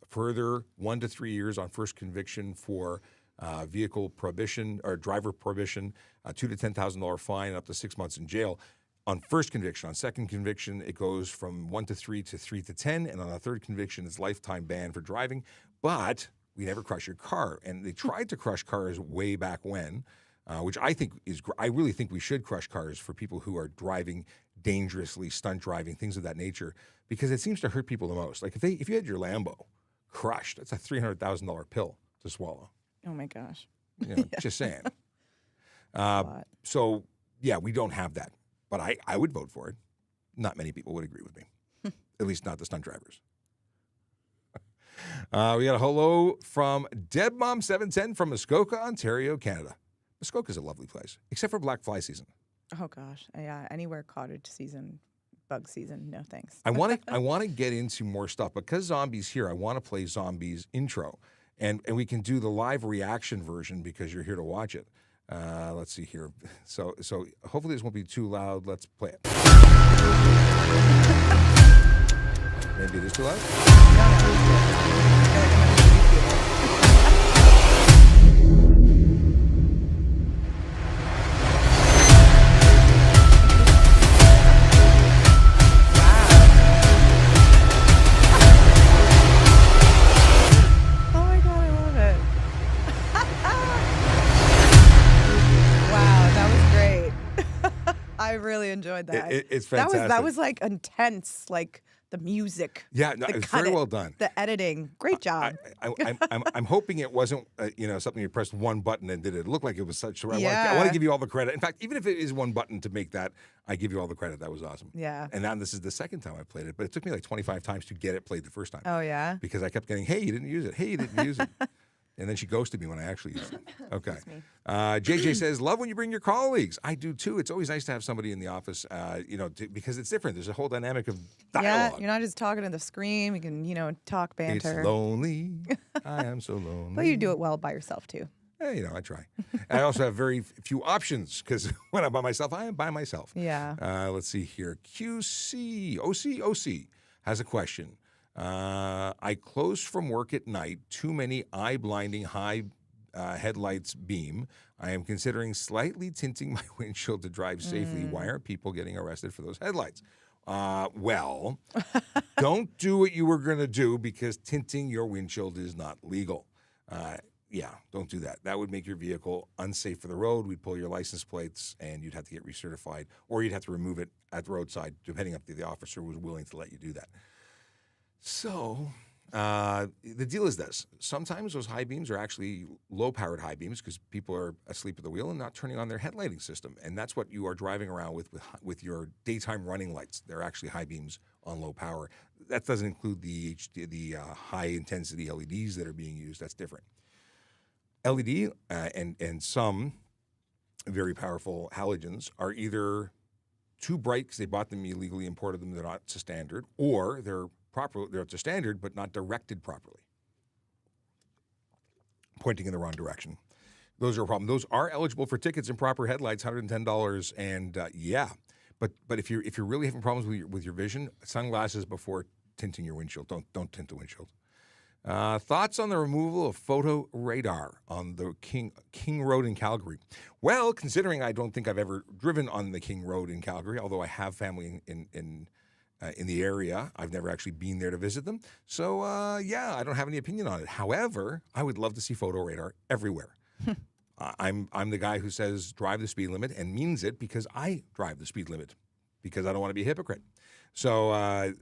further 1 to 3 years on first conviction for vehicle prohibition or driver prohibition, $2,000 to $10,000 fine, up to 6 months in jail. On first conviction. On second conviction, it goes from 1 to 3 to 3 to 10, and on a third conviction, it's lifetime ban for driving. But we never crush your car, and they tried to crush cars way back when. Which I really think we should crush cars for people who are driving dangerously, stunt driving, things of that nature, because it seems to hurt people the most. Like if you had your Lambo crushed, that's a $300,000 pill to swallow. Oh my gosh. Just saying. A lot. So yeah, we don't have that, but I would vote for it. Not many people would agree with me, at least not the stunt drivers. We got a hello from DebMom710 from Muskoka, Ontario, Canada. Muskoka's a lovely place, except for black fly season. Oh gosh. Yeah. Anywhere cottage season, bug season. No thanks. I want to get into more stuff because Zombie's here. I want to play Zombie's intro, and we can do the live reaction version because you're here to watch it. Let's see here. So hopefully this won't be too loud. Let's play it. Maybe it is too loud. I really enjoyed that. It's fantastic. That was like intense, like the music. Yeah, no, it's very well done. The editing, great job. I'm hoping it wasn't something you pressed one button and did it. It looked like it was such. Yeah. I want to give you all the credit. In fact, even if it is one button to make that, I give you all the credit. That was awesome. Yeah. And now this is the second time I played it, but it took me like 25 times to get it played the first time. Oh yeah. Because I kept getting, hey, you didn't use it. Hey, you didn't use it. And then she ghosted me when I actually used it. Okay. JJ says, love when you bring your colleagues. I do too. It's always nice to have somebody in the office, because it's different. There's a whole dynamic of dialogue. Yeah, you're not just talking to the screen. You can, talk banter. It's lonely. I am so lonely. Well, you do it well by yourself too. Hey, I try. I also have very few options because when I'm by myself, I am by myself. Yeah. Let's see here. OC has a question. I close from work at night. Too many eye-blinding high headlights beam. I am considering slightly tinting my windshield to drive safely. Why aren't people getting arrested for those headlights? Well, don't do what you were going to do because tinting your windshield is not legal. Yeah, don't do that. That would make your vehicle unsafe for the road. We'd pull your license plates and you'd have to get recertified, or you'd have to remove it at the roadside, depending up to the officer who was willing to let you do that. So the deal is this. Sometimes those high beams are actually low-powered high beams because people are asleep at the wheel and not turning on their headlighting system. And that's what you are driving around with your daytime running lights. They're actually high beams on low power. That doesn't include the high-intensity LEDs that are being used. That's different. LED and some very powerful halogens are either too bright because they bought them illegally, imported them, they're not to standard, or they're to standard but not directed properly, pointing in the wrong direction. Those are a problem. Those are eligible for tickets and proper headlights, $110, and but if you're really having problems with your vision, sunglasses before tinting your windshield. Don't tint the windshield. Thoughts on the removal of photo radar on the King Road in Calgary? Well, considering I don't think I've ever driven on the King Road in Calgary, although I have family in the area, I've never actually been there to visit them. So, I don't have any opinion on it. However, I would love to see photo radar everywhere. I'm the guy who says drive the speed limit and means it because I drive the speed limit because I don't want to be a hypocrite. So, I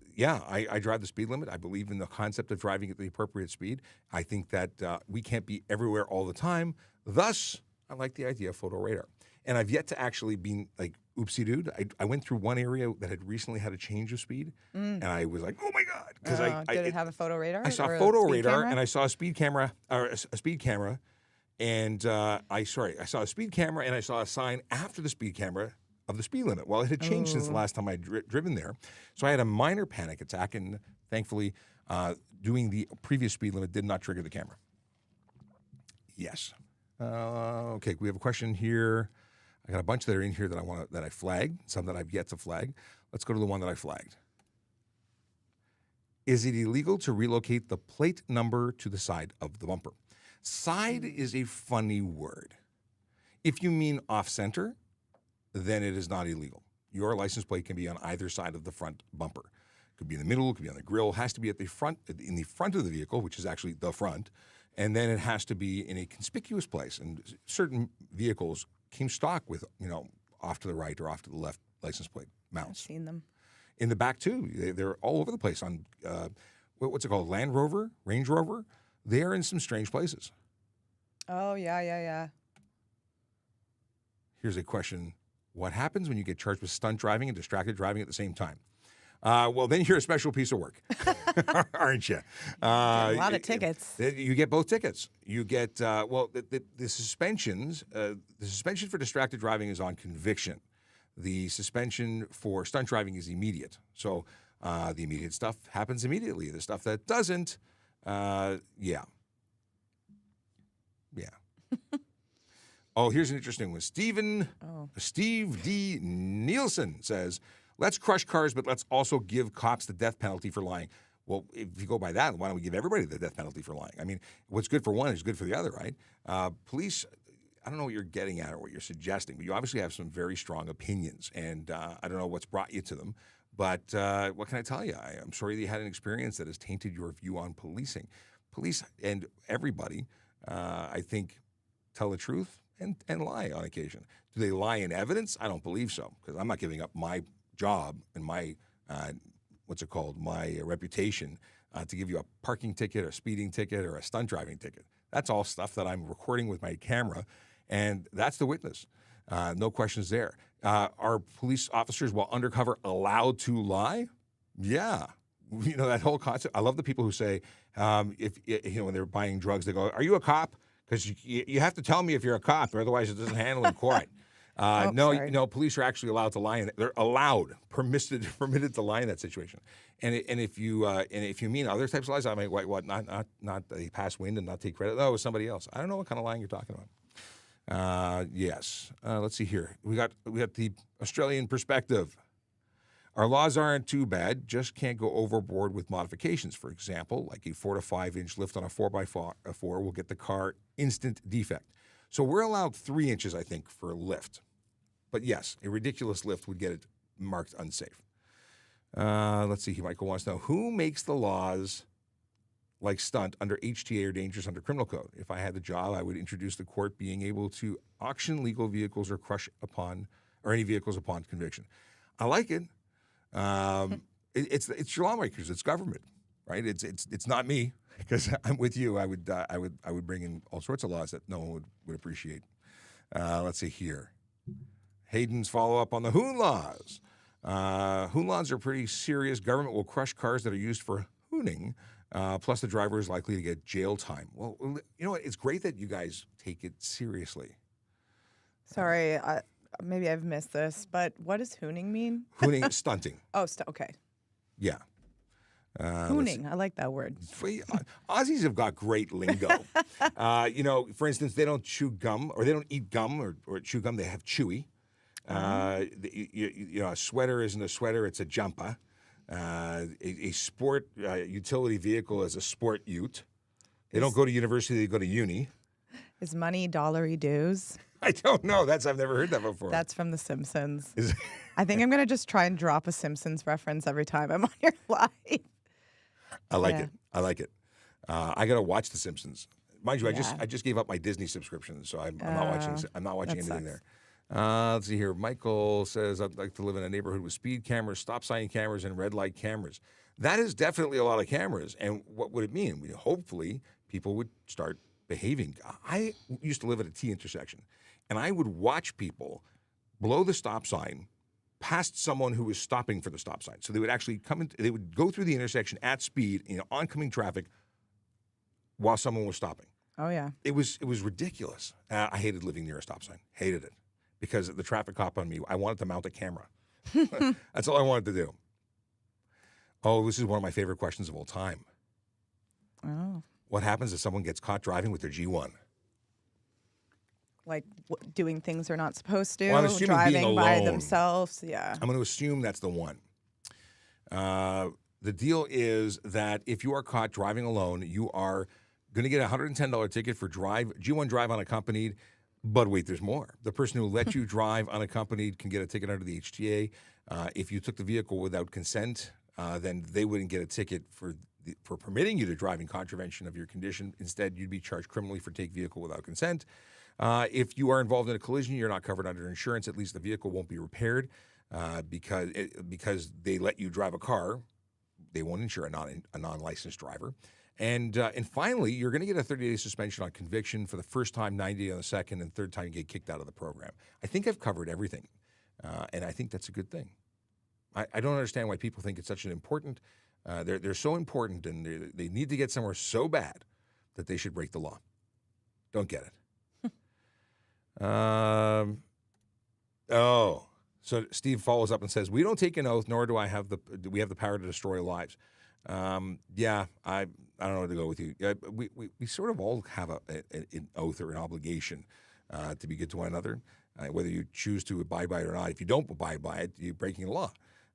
drive the speed limit. I believe in the concept of driving at the appropriate speed. I think that we can't be everywhere all the time. Thus, I like the idea of photo radar. And I've yet to actually be like, oopsie dude. I went through one area that had recently had a change of speed, and I was like, oh my God. Because did it have a photo radar? I saw a photo radar, and I saw a speed camera, or a speed camera, and I saw a speed camera, and I saw a sign after the speed camera of the speed limit. Well, it had changed since the last time I'd driven there. So I had a minor panic attack, and thankfully, doing the previous speed limit did not trigger the camera. Yes. Okay, we have a question here. I got a bunch that are in here that I flagged, some that I've yet to flag. Let's go to the one that I flagged. Is it illegal to relocate the plate number to the side of the bumper? Side is a funny word. If you mean off-center, then it is not illegal. Your license plate can be on either side of the front bumper. It could be in the middle, it could be on the grill. It has to be at the front, in the front of the vehicle, which is actually the front, and then it has to be in a conspicuous place. And certain vehicles came stock with, off to the right or off to the left license plate. I've mounts. seen them. In the back, too. They're all over the place on, what's it called, Land Rover, Range Rover. They're in some strange places. Oh, yeah. Here's a question. What happens when you get charged with stunt driving and distracted driving at the same time? Well, then you're a special piece of work, aren't you? A lot of tickets. You get both tickets. You get, the suspensions, the suspension for distracted driving is on conviction. The suspension for stunt driving is immediate. So the immediate stuff happens immediately. The stuff that doesn't, yeah. Oh, here's an interesting one. Steve D. Nielsen says, let's crush cars, but let's also give cops the death penalty for lying. Well, if you go by that, why don't we give everybody the death penalty for lying? I mean, what's good for one is good for the other, right? Police, I don't know what you're getting at or what you're suggesting, but you obviously have some very strong opinions, and I don't know what's brought you to them. But what can I tell you? I'm sorry that you had an experience that has tainted your view on policing. Police and everybody, I think, tell the truth and lie on occasion. Do they lie in evidence? I don't believe so, because I'm not giving up my job and my, my reputation to give you a parking ticket, a speeding ticket, or a stunt driving ticket. That's all stuff that I'm recording with my camera, and that's the witness. No questions there. Are police officers, while undercover, allowed to lie? Yeah. You know, that whole concept. I love the people who say, when they're buying drugs, they go, "Are you a cop?" Because you have to tell me if you're a cop, or otherwise it doesn't handle in court. No, police are actually allowed to lie. They're permitted to lie in that situation. And if you mean other types of lies, I mean, what? Not they pass wind and not take credit. No, it was somebody else. I don't know what kind of lying you're talking about. Yes. Let's see here. We got the Australian perspective. Our laws aren't too bad, just can't go overboard with modifications. For example, like a 4 to 5 inch lift on a 4x4 will get the car instant defect. So we're allowed 3 inches, I think, for a lift. But yes, a ridiculous lift would get it marked unsafe. Let's see, Michael wants to know, who makes the laws like stunt under HTA or dangerous under criminal code? If I had the job, I would introduce the court being able to auction legal vehicles or any vehicles upon conviction. I like it. It's your lawmakers. It's government, right? It's not me, because I'm with you. I would bring in all sorts of laws that no one would appreciate. Let's see here. Hayden's follow up on the hoon laws. Hoon laws are pretty serious. Government will crush cars that are used for hooning. Plus, the driver is likely to get jail time. Well, you know what? It's great that you guys take it seriously. Sorry, maybe I've missed this, but what does hooning mean? Hooning, stunting. Oh, okay. Yeah. Hooning, I like that word. Aussies have got great lingo. For instance, they don't chew gum, or they don't eat gum or chew gum. They have chewy. A sweater isn't a sweater; it's a jumper. A sport utility vehicle is a sport ute. They don't go to university; they go to uni. Is money dollary dues? I don't know. I've never heard that before. That's from The Simpsons. I think I'm going to just try and drop a Simpsons reference every time I'm on your live. I like it. I like it. I got to watch The Simpsons. Mind you, I just gave up my Disney subscription, so I'm not watching anything there. Let's see here. Michael says, I'd like to live in a neighborhood with speed cameras, stop sign cameras, and red light cameras. That is definitely a lot of cameras. And what would it mean? Hopefully, people would start behaving. I used to live at a T intersection, and I would watch people blow the stop sign past someone who was stopping for the stop sign. So they would actually they would go through the intersection at speed in oncoming traffic while someone was stopping. Oh, yeah. It was ridiculous. I hated living near a stop sign. Hated it. Because the traffic cop on me, I wanted to mount a camera. That's all I wanted to do. Oh, this is one of my favorite questions of all time. Oh. What happens if someone gets caught driving with their G1? Like doing things they're not supposed to, well, driving by themselves. Yeah. I'm going to assume that's the one. The deal is that if you are caught driving alone, you are going to get a $110 ticket for G1 drive unaccompanied. But wait, there's more. The person who let you drive unaccompanied can get a ticket under the HTA. If you took the vehicle without consent, then they wouldn't get a ticket for permitting you to drive in contravention of your condition. Instead, you'd be charged criminally for take vehicle without consent. If you are involved in a collision, you're not covered under insurance. At least the vehicle won't be repaired. because they let you drive a car. They won't insure a non-licensed driver. And finally, you're going to get a 30-day suspension on conviction for the first time, 90 on the second, and third time you get kicked out of the program. I think I've covered everything, and I think that's a good thing. I don't understand why people think it's such an important. They're so important, and they need to get somewhere so bad that they should break the law. Don't get it. So Steve follows up and says, "We don't take an oath, nor do we have the power to destroy lives." Yeah, I don't know where to go with you. We sort of all have an oath or an obligation to be good to one another, whether you choose to abide by it or not. If you don't abide by it, you're breaking the law.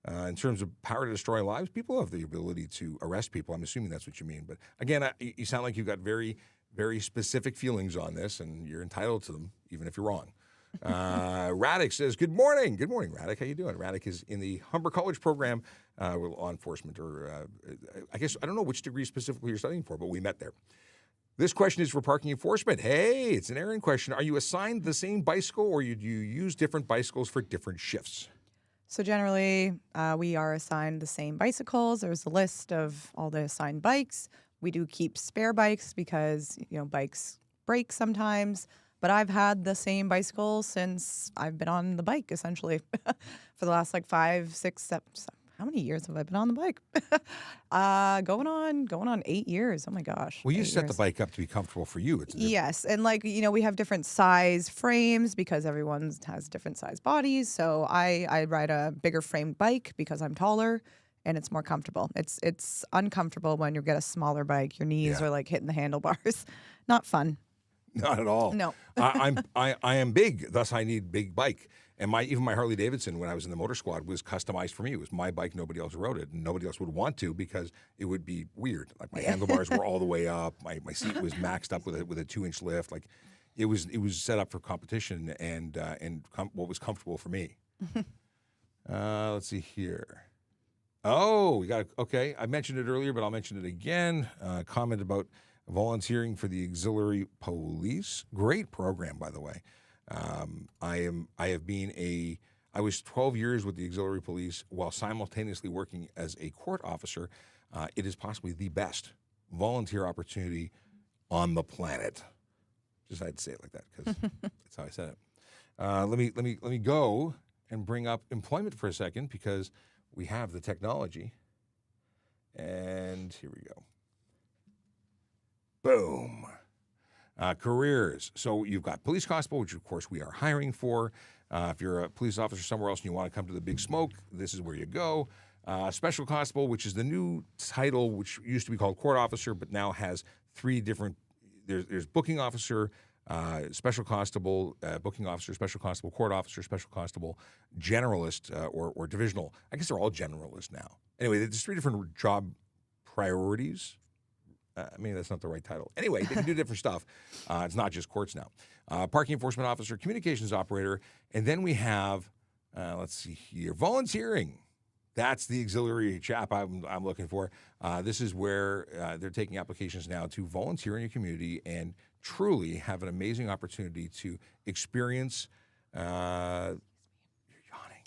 In terms of power to destroy lives, people have the ability to arrest people. I'm assuming that's what you mean. But again, you sound like you've got very, very specific feelings on this, and you're entitled to them, even if you're wrong. Radek says, "Good morning." Good morning, Radek. How you doing? Radek is in the Humber College program with law enforcement, or I guess I don't know which degree specifically you're studying for, but we met there. This question is for parking enforcement. Hey, it's an Erin question. Are you assigned the same bicycle, or do you use different bicycles for different shifts? So generally, we are assigned the same bicycles. There's a list of all the assigned bikes. We do keep spare bikes because, bikes break sometimes. But I've had the same bicycle since I've been on the bike, essentially, for the last 5, 6, 7. How many years have I been on the bike? Going on 8 years. Oh my gosh. Well, you 8 set years. the bike up to be comfortable for you. Yes, and we have different size frames because everyone has different size bodies. So I ride a bigger framed bike because I'm taller, and it's more comfortable. It's uncomfortable when you get a smaller bike. Your knees are hitting the handlebars. Not fun. Not at all. No. I am big, thus I need big bike. And even my Harley Davidson, when I was in the motor squad, was customized for me. It was my bike. Nobody else rode it, and nobody else would want to because it would be weird. Like my handlebars were all the way up. My seat was maxed up with a 2-inch lift. Like it was set up for competition and what was comfortable for me. Let's see here. Oh, we got okay. I mentioned it earlier, but I'll mention it again. Comment about volunteering for the auxiliary police. Great program, by the way. I was 12 years with the auxiliary police while simultaneously working as a court officer. It is possibly the best volunteer opportunity on the planet. Just had to say it like that because that's how I said it. Let me go and bring up employment for a second because we have the technology. And here we go. Boom. Careers. So you've got police constable, which of course we are hiring for. If you're a police officer somewhere else and you want to come to the big smoke, this is where you go. Special constable, which is the new title, which used to be called court officer, but now has 3 different. There's booking officer, special constable, booking officer, special constable, court officer, special constable, generalist, or divisional. I guess they're all generalists now. Anyway, there's 3 different job priorities. Maybe that's not the right title. Anyway, they can do different stuff. It's not just courts now. Parking enforcement officer, communications operator, and then we have, let's see here, volunteering. That's the auxiliary chap I'm looking for. This is where they're taking applications now to volunteer in your community and truly have an amazing opportunity to experience. You're yawning.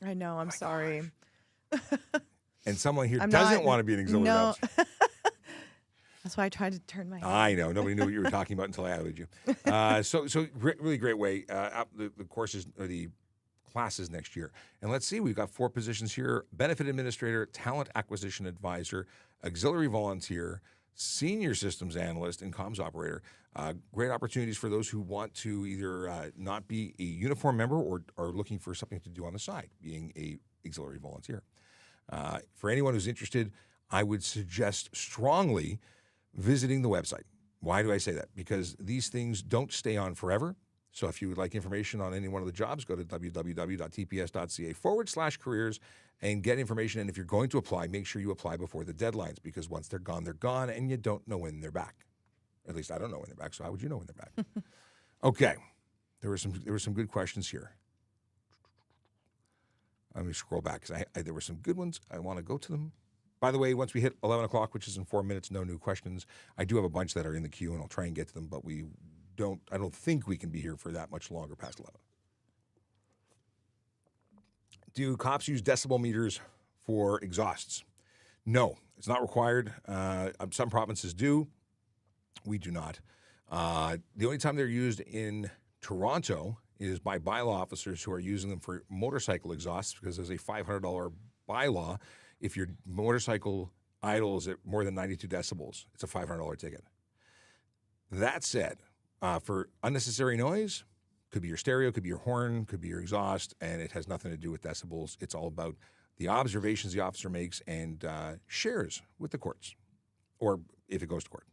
I know. I'm sorry. And someone here doesn't want to be an auxiliary officer. That's why I tried to turn my head. I know. Nobody knew what you were talking about until I outed you. Really great way. The courses or the classes next year. And let's see, we've got 4 positions here: benefit administrator, talent acquisition advisor, auxiliary volunteer, senior systems analyst, and comms operator. Great opportunities for those who want to either not be a uniform member or are looking for something to do on the side, being a auxiliary volunteer. For anyone who's interested, I would suggest strongly visiting the website. Why do I say that? Because these things don't stay on forever. So if you would like information on any one of the jobs, go to www.tps.ca/careers and get information. And if you're going to apply, make sure you apply before the deadlines, because once they're gone, and you don't know when they're back. At least I don't know when they're back, so how would you know when they're back? Okay. There were some good questions here. Let me scroll back because there were some good ones. I want to go to them. By the way, once we hit 11 o'clock, which is in 4 minutes, no new questions. I do have a bunch that are in the queue, and I'll try and get to them, but I don't think we can be here for that much longer past 11. Do cops use decibel meters for exhausts? No, it's not required. Some provinces do. We do not. The only time they're used in Toronto is by bylaw officers who are using them for motorcycle exhausts because there's a $500 bylaw. If your motorcycle idles at more than 92 decibels, it's a $500 ticket. That said, for unnecessary noise, could be your stereo, could be your horn, could be your exhaust, and it has nothing to do with decibels. It's all about the observations the officer makes and shares with the courts, or if it goes to court.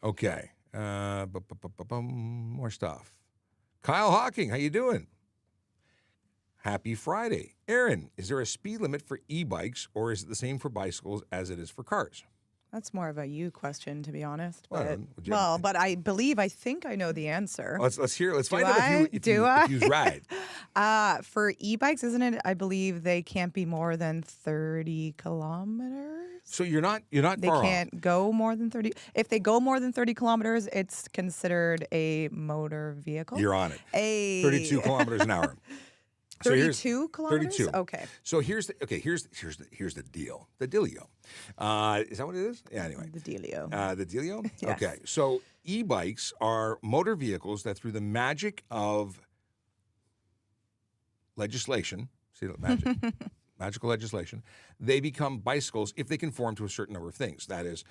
Okay, more stuff. Kyle Hawking, how you doing? Happy Friday. Erin, is there a speed limit for e-bikes, or is it the same for bicycles as it is for cars? That's more of a you question, to be honest. Well, But I think I know the answer. Let's hear. Let's find out if you ride. For e-bikes, isn't it? I believe they can't be more than 30 kilometers. So you're not They far off. can't go more than 30. If they go more than 30 kilometers, it's considered a motor vehicle. You're on it. 32 kilometers an hour. 32 kilometers? 32. Okay. So here's the deal. The dealio. Is that what it is? Yeah, anyway. The dealio. The dealio? Yes. Okay. So e-bikes are motor vehicles that through the magic of legislation, see that magic? Magical legislation, they become bicycles if they conform to a certain number of things. That is,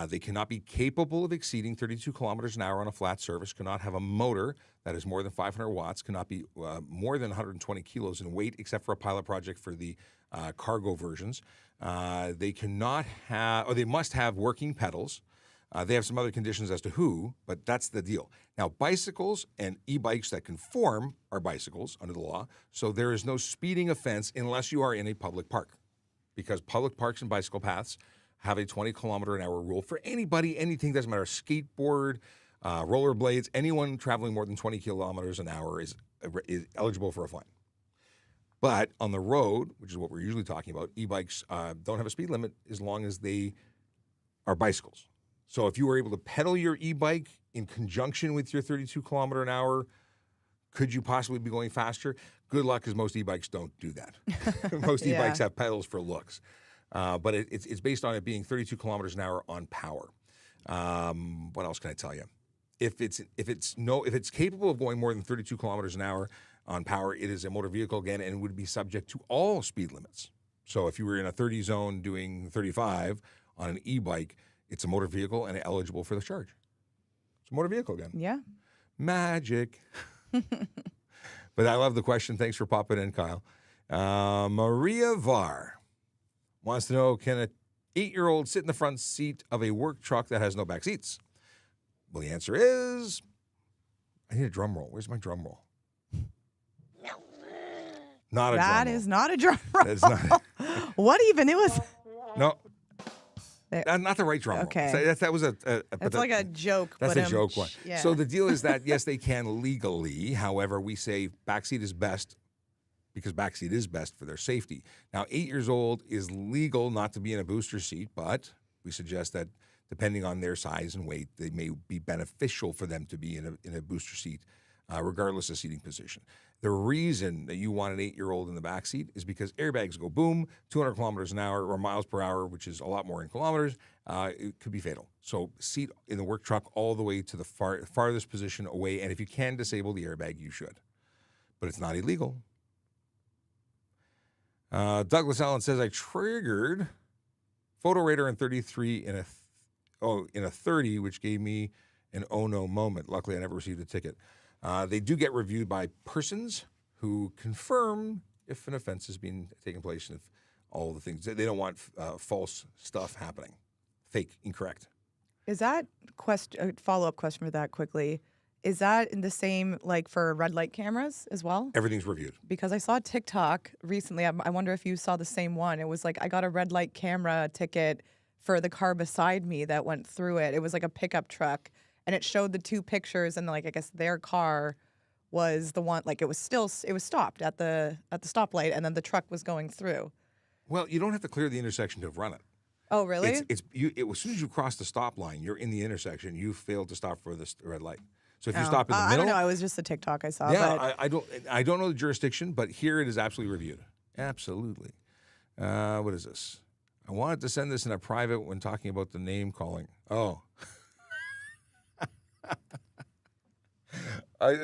they cannot be capable of exceeding 32 kilometers an hour on a flat surface, cannot have a motor that is more than 500 watts, cannot be more than 120 kilos in weight, except for a pilot project for the cargo versions. They cannot have, or they must have working pedals. They have some other conditions as to who, but that's the deal. Now, bicycles and e-bikes that conform are bicycles under the law, so there is no speeding offense unless you are in a public park, because public parks and bicycle paths have a 20-kilometer-an-hour rule for anybody, anything, doesn't matter, skateboard, rollerblades, anyone traveling more than 20 kilometers an hour is eligible for a fine. But on the road, which is what we're usually talking about, e-bikes don't have a speed limit as long as they are bicycles. So if you were able to pedal your e-bike in conjunction with your 32 kilometer an hour, could you possibly be going faster? Good luck, because most e-bikes don't do that. Most e-bikes have pedals for looks. But it's based on it being 32 kilometers an hour on power. What else can I tell you? If it's capable of going more than 32 kilometers an hour on power, it is a motor vehicle again and would be subject to all speed limits. So if you were in a 30 zone doing 35 on an e-bike, it's a motor vehicle and eligible for the charge. It's a motor vehicle again. Yeah. Magic. But I love the question. Thanks for popping in, Kyle. Maria Var wants to know, can an 8-year-old sit in the front seat of a work truck that has no back seats? Well, the answer is, I need a drum roll. Where's my drum roll? Not a drum roll. That is not a drum roll. That's not. What even? It was. No. Not the right drum roll. Okay. So that was It's like a joke. That's but a joke one. Yeah. So the deal is that, yes, they can legally. However, we say backseat is best because backseat is best for their safety. Now, 8 years old is legal not to be in a booster seat, but we suggest that depending on their size and weight, they may be beneficial for them to be in a booster seat, regardless of seating position. The reason that you want an 8-year-old in the back seat is because airbags go boom, 200 kilometers an hour or miles per hour, which is a lot more in kilometers. It could be fatal. So seat in the work truck all the way to the farthest position away. And if you can disable the airbag, you should. But it's not illegal. Douglas Allen says, I triggered photo radar in 33 in a 30, which gave me an oh no moment. Luckily, I never received a ticket. They do get reviewed by persons who confirm if an offense has been taking place and if all the things. They don't want false stuff happening. Fake, incorrect. Is that a follow-up question for that quickly? Is that in the same, like, for red light cameras as well? Everything's reviewed. Because I saw TikTok recently. I wonder if you saw the same one. It was like, I got a red light camera ticket for the car beside me that went through it. It was like a pickup truck. And it showed the two pictures, and like I guess their car was the one. Like it was stopped at the stoplight, and then the truck was going through. Well, you don't have to clear the intersection to run it. Oh, really? As soon as you cross the stop line, you're in the intersection. You failed to stop for the red light. So if you stop in the middle, I don't know. It was just a TikTok I saw. Yeah, but I don't know the jurisdiction, but here it is absolutely reviewed. Absolutely. What is this? I wanted to send this in a private when talking about the name calling. Oh.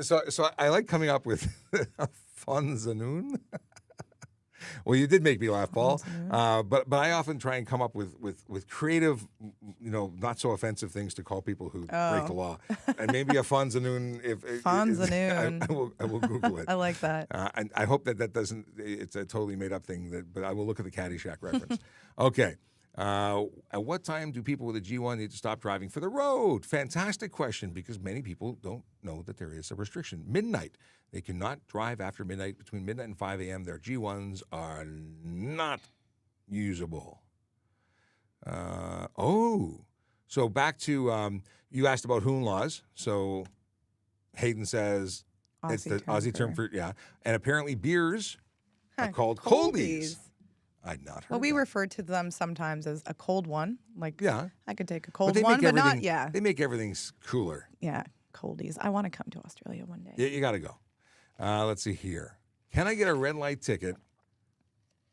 So I like coming up with fun Zanoon. Well, you did make me laugh, Paul. But I often try and come up with creative, not so offensive things to call people who break the law. And maybe a fun Zanoon. Fun Zanoon. I will Google it. I like that. And I hope that doesn't. It's a totally made up thing. But I will look at the Caddyshack reference. Okay. At what time do people with a G1 need to stop driving for the road? Fantastic question, because many people don't know that there is a restriction. Midnight. They cannot drive after midnight. Between midnight and 5 a.m., their G1s are not usable. So back to, you asked about hoon laws. So Hayden says it's the Aussie term for, yeah. And apparently beers are called coldies. I'd not heard Well, we that. refer to them sometimes as a cold one. Like, Yeah. I could take a cold one, but not, yeah. They make everything cooler. Yeah, coldies. I want to come to Australia one day. Yeah, you got to go. Let's see here. Can I get a red light ticket?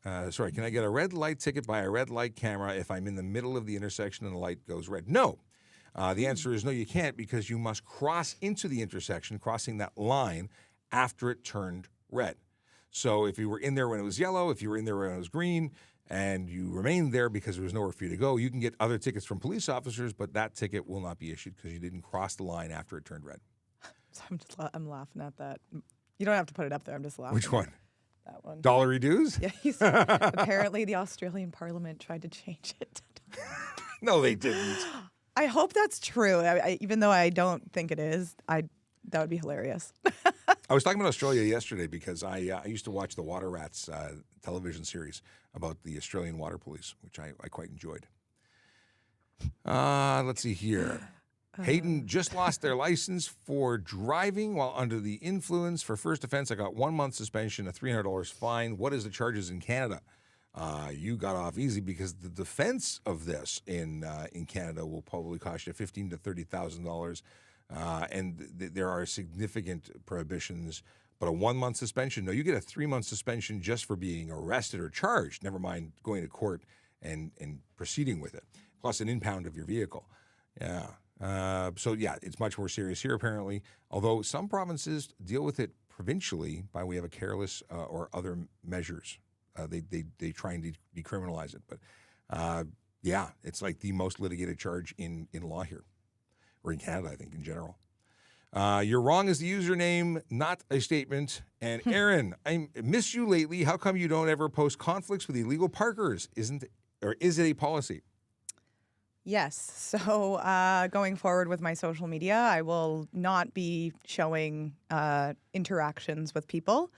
Can I get a red light ticket by a red light camera if I'm in the middle of the intersection and the light goes red? No. The answer is no, you can't, because you must cross into the intersection, crossing that line after it turned red. So if you were in there when it was yellow, if you were in there when it was green, and you remained there because there was nowhere for you to go, you can get other tickets from police officers, but that ticket will not be issued because you didn't cross the line after it turned red. So I'm laughing at that. You don't have to put it up there. I'm just laughing. Which one? That one. Dollary dues? Yeah, apparently the Australian Parliament tried to change it. No, they didn't. I hope that's true. Even though I don't think it is, that would be hilarious. I was talking about Australia yesterday because I used to watch the Water Rats television series about the Australian Water Police, which I quite enjoyed. Let's see here. Hayden just lost their license for driving while under the influence. For first offense, I got 1 month suspension, a $300 fine. What is the charges in Canada? You got off easy because the defense of this in Canada will probably cost you $15,000 to $30,000. And there are significant prohibitions, but a 1 month suspension. No, you get a 3 month suspension just for being arrested or charged, never mind going to court and proceeding with it, plus an impound of your vehicle. Yeah. It's much more serious here, apparently, although some provinces deal with it provincially by way of a careless or other measures. They try and decriminalize it. But, it's like the most litigated charge in law here. Or in Canada, I think, in general. You're wrong is the username, not a statement. And Erin, I miss you lately. How come you don't ever post conflicts with illegal parkers? Is it a policy? Yes. So going forward with my social media, I will not be showing interactions with people.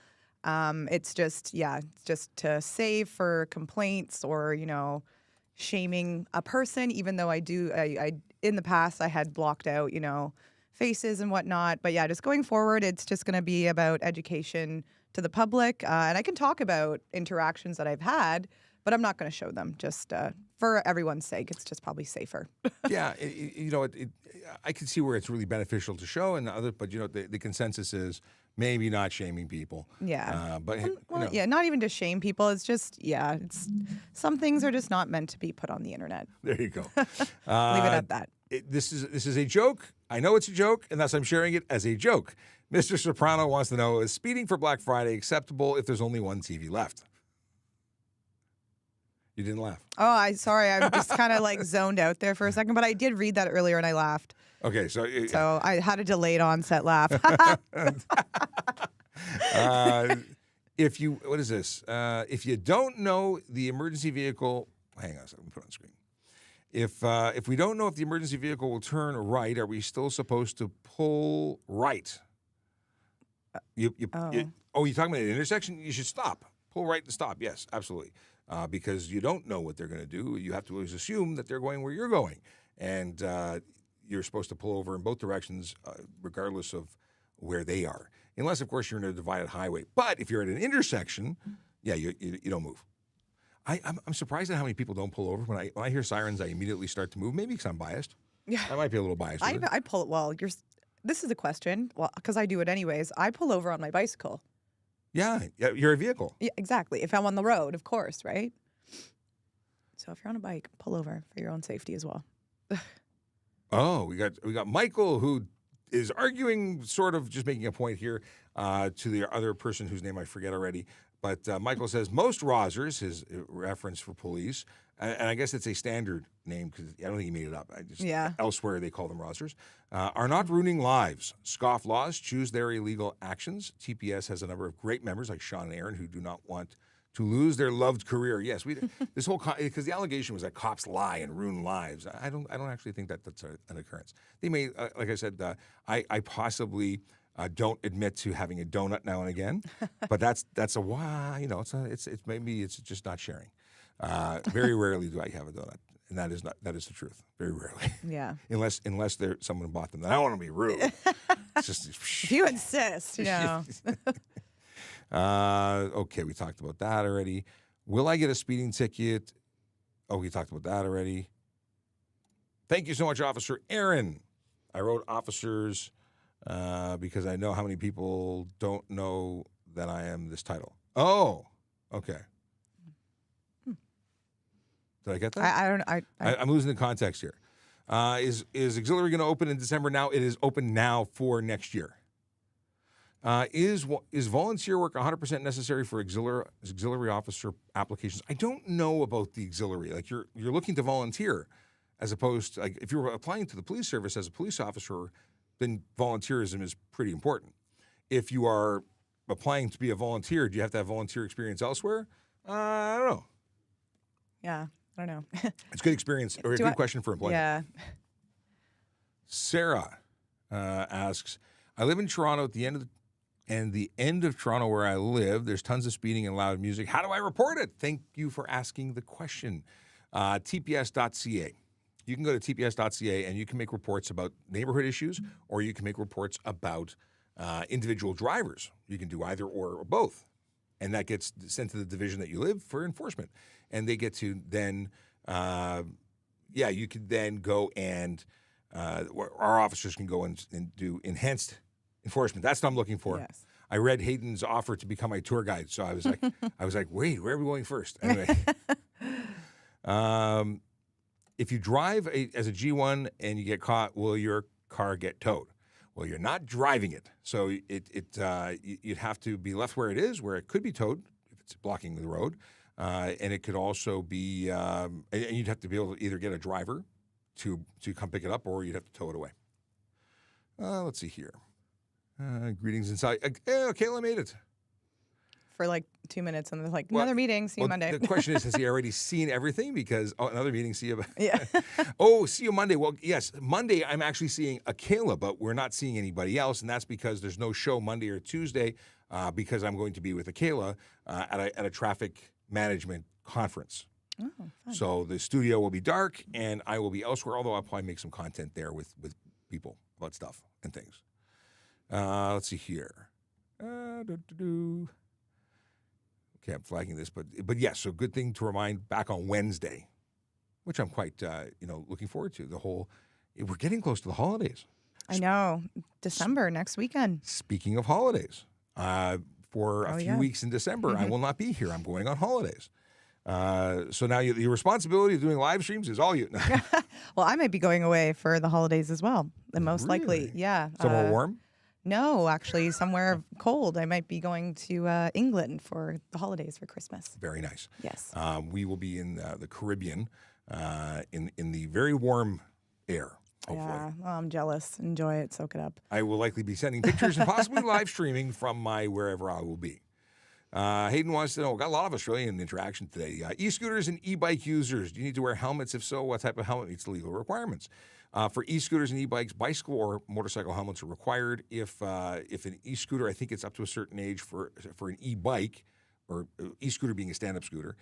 It's just to save for complaints or, shaming a person, even though I in the past I had blocked out, faces and whatnot. But yeah, just going forward, it's just going to be about education to the public. And I can talk about interactions that I've had, but I'm not going to show them just for everyone's sake. It's just probably safer. Yeah. I can see where it's really beneficial to show but the consensus is maybe not shaming people. Yeah. But not even to shame people. It's just, it's some things are just not meant to be put on the internet. There you go. Leave it at that. This is a joke. I know it's a joke, and thus I'm sharing it as a joke. Mr. Soprano wants to know, is speeding for Black Friday acceptable if there's only one TV left? You didn't laugh. Oh, sorry. I'm just kind of zoned out there for a second, but I did read that earlier and I laughed. Okay, so I had a delayed onset laugh. If you don't know the emergency vehicle, hang on a second, let me put it on screen. If we don't know if the emergency vehicle will turn right, are we still supposed to pull right? You're talking about an intersection? You should stop. Pull right to stop. Yes, absolutely. Because you don't know what they're going to do. You have to always assume that they're going where you're going. And you're supposed to pull over in both directions, regardless of where they are. Unless, of course, you're in a divided highway. But if you're at an intersection, you don't move. I'm surprised at how many people don't pull over. When I hear sirens, I immediately start to move. Maybe because I'm biased. Yeah. I might be a little biased. I pull, this is a question, because I do it anyways. I pull over on my bicycle. Yeah, you're a vehicle. Yeah, exactly. If I'm on the road, of course, right? So if you're on a bike, pull over for your own safety as well. Oh, we got Michael, who is arguing, sort of just making a point here to the other person whose name I forget already. But Michael says most ROSers, his reference for police, and I guess it's a standard name because I don't think he made it up. Elsewhere they call them ROSers, are not ruining lives. Scoff laws, choose their illegal actions. TPS has a number of great members like Sean and Erin who do not want to lose their loved career. Yes, this whole because the allegation was that cops lie and ruin lives. I don't actually think that that's an occurrence. They may, like I said, I possibly don't admit to having a donut now and again, but that's a why. You know, it's maybe it's just not sharing. Very rarely do I have a donut, and that is the truth. Very rarely. Yeah. unless someone bought them. Then I don't want to be rude. It's just If you insist, you know. Okay, we talked about that already. Will I get a speeding ticket? Oh, we talked about that already. Thank you so much, Officer Erin. I wrote officers because I know how many people don't know that I am this title. Oh, okay. Did I get that? I don't. I'm losing the context here. Is auxiliary going to open in December now? It is open now for next year. Is volunteer work 100% necessary for auxiliary officer applications? I don't know about the auxiliary. Like you're looking to volunteer, as opposed to like if you're applying to the police service as a police officer, then volunteerism is pretty important. If you are applying to be a volunteer, do you have to have volunteer experience elsewhere? I don't know. Yeah, I don't know. It's a good experience or a good question for employment. Yeah. Sarah asks, I live in Toronto at the end of Toronto where I live, there's tons of speeding and loud music. How do I report it? Thank you for asking the question. TPS.ca. You can go to TPS.ca and you can make reports about neighborhood issues, or you can make reports about individual drivers. You can do either or both. And that gets sent to the division that you live for enforcement. And they get to then, you could then go and our officers can go and do enhanced enforcement. That's what I'm looking for. Yes. I read Hayden's offer to become my tour guide, so I was like, wait, where are we going first? Anyway, if you drive as a G1 and you get caught, will your car get towed? Well, you're not driving it, so you'd have to be left where it is, where it could be towed if it's blocking the road, and it could also be, and you'd have to be able to either get a driver to come pick it up, or you'd have to tow it away. Let's see here. Greetings inside. Kayla made it. For like 2 minutes, and they're like, another meeting, see you Monday. The question is, has he already seen everything? Because, another meeting, see you. Yeah. See you Monday. Well, yes, Monday I'm actually seeing a Kayla, but we're not seeing anybody else, and that's because there's no show Monday or Tuesday because I'm going to be with a Kayla at a traffic management conference. Oh, fun. So the studio will be dark, and I will be elsewhere, although I'll probably make some content there with people about stuff and things. Let's see here. Okay, I'm flagging this, but yes, so good thing to remind back on Wednesday, which I'm quite looking forward to. We're getting close to the holidays. I know. December, next weekend. Speaking of holidays, for a few weeks in December, I will not be here. I'm going on holidays. So now your responsibility of doing live streams is all you. Well, I might be going away for the holidays as well. And most likely, yeah. Somewhere warm? No, actually, somewhere cold. I might be going to England for the holidays for Christmas. Very nice. Yes. We will be in the Caribbean in the very warm air, hopefully. Yeah, well, I'm jealous. Enjoy it. Soak it up. I will likely be sending pictures and possibly live streaming from my wherever I will be. Hayden wants to know, got a lot of Australian interaction today. E-scooters and e-bike users, do you need to wear helmets? If so, what type of helmet meets the legal requirements? For e-scooters and e-bikes, bicycle or motorcycle helmets are required. If an e-scooter, I think it's up to a certain age for an e-bike, or e-scooter being a stand-up scooter,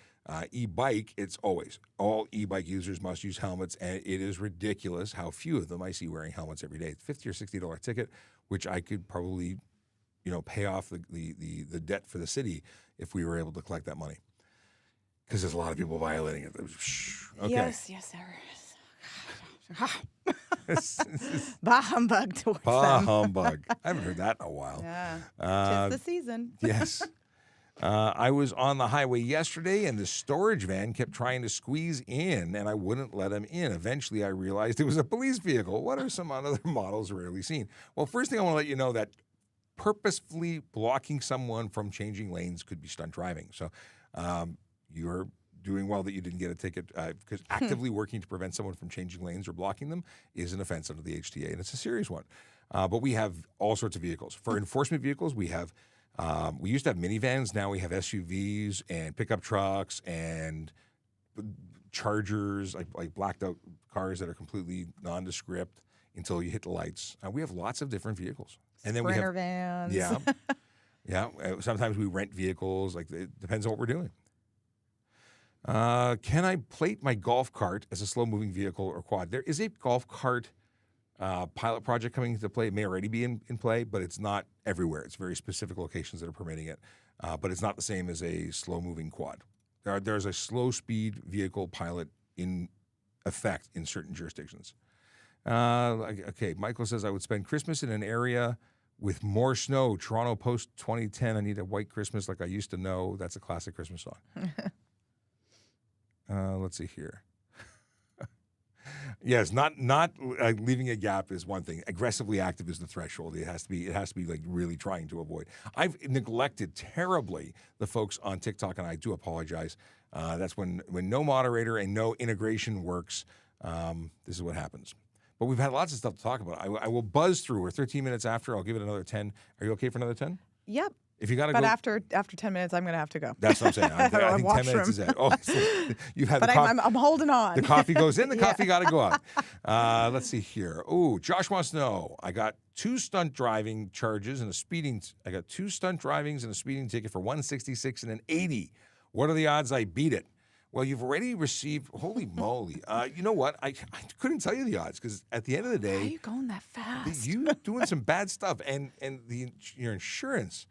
e-bike, it's always. All e-bike users must use helmets, and it is ridiculous how few of them I see wearing helmets every day. It's $50 or $60 ticket, which I could probably pay off the debt for the city if we were able to collect that money. Because there's a lot of people violating it. Okay. Yes, there is. Bah humbug towards Bah them. humbug. I haven't heard that in a while. Yeah. 'Tis the season. Yes. I was on the highway yesterday, and the storage van kept trying to squeeze in, and I wouldn't let him in. Eventually, I realized it was a police vehicle. What are some other models rarely seen? Well, first thing I want to let you know that purposefully blocking someone from changing lanes could be stunt driving. So you're doing well that you didn't get a ticket because actively working to prevent someone from changing lanes or blocking them is an offense under the HTA, and it's a serious one. But we have all sorts of vehicles. For enforcement vehicles, we have we used to have minivans. Now we have SUVs and pickup trucks and chargers, like blacked out cars that are completely nondescript until you hit the lights. We have lots of different vehicles. And then Sprinter we vans. have, yeah. Sometimes we rent vehicles. Like it depends on what we're doing. Can I plate my golf cart as a slow-moving vehicle or quad? There is a golf cart pilot project coming into play. It may already be in play, but it's not everywhere. It's very specific locations that are permitting it. But it's not the same as a slow-moving quad. There's a slow-speed vehicle pilot in effect in certain jurisdictions. Okay, Michael says, I would spend Christmas in an area with more snow. Toronto post-2010, I need a white Christmas like I used to know. That's a classic Christmas song. Let's see here. Yes, not leaving a gap is one thing. Aggressively active is the threshold. It has to be like really trying to avoid. I've neglected terribly the folks on TikTok, and I do apologize. That's when no moderator and no integration works. This is what happens. But we've had lots of stuff to talk about. I will buzz through. We're 13 minutes after. I'll give it another 10. Are you okay for another 10? Yep. If you got to But go, after 10 minutes, I'm going to have to go. that's what I'm saying. I think 10 minutes is it. Oh, you've had But the coffee. I'm holding on. The coffee goes in, the coffee got to go out. Let's see here. Oh, Josh wants to know. I got two stunt driving charges and a speeding. I got two stunt drivings and a speeding ticket for 166 and an 80. What are the odds I beat it? Well, you've already received. Holy moly! You know what? I couldn't tell you the odds because at the end of the day, Why are you going that fast? you doing some bad stuff, and your insurance.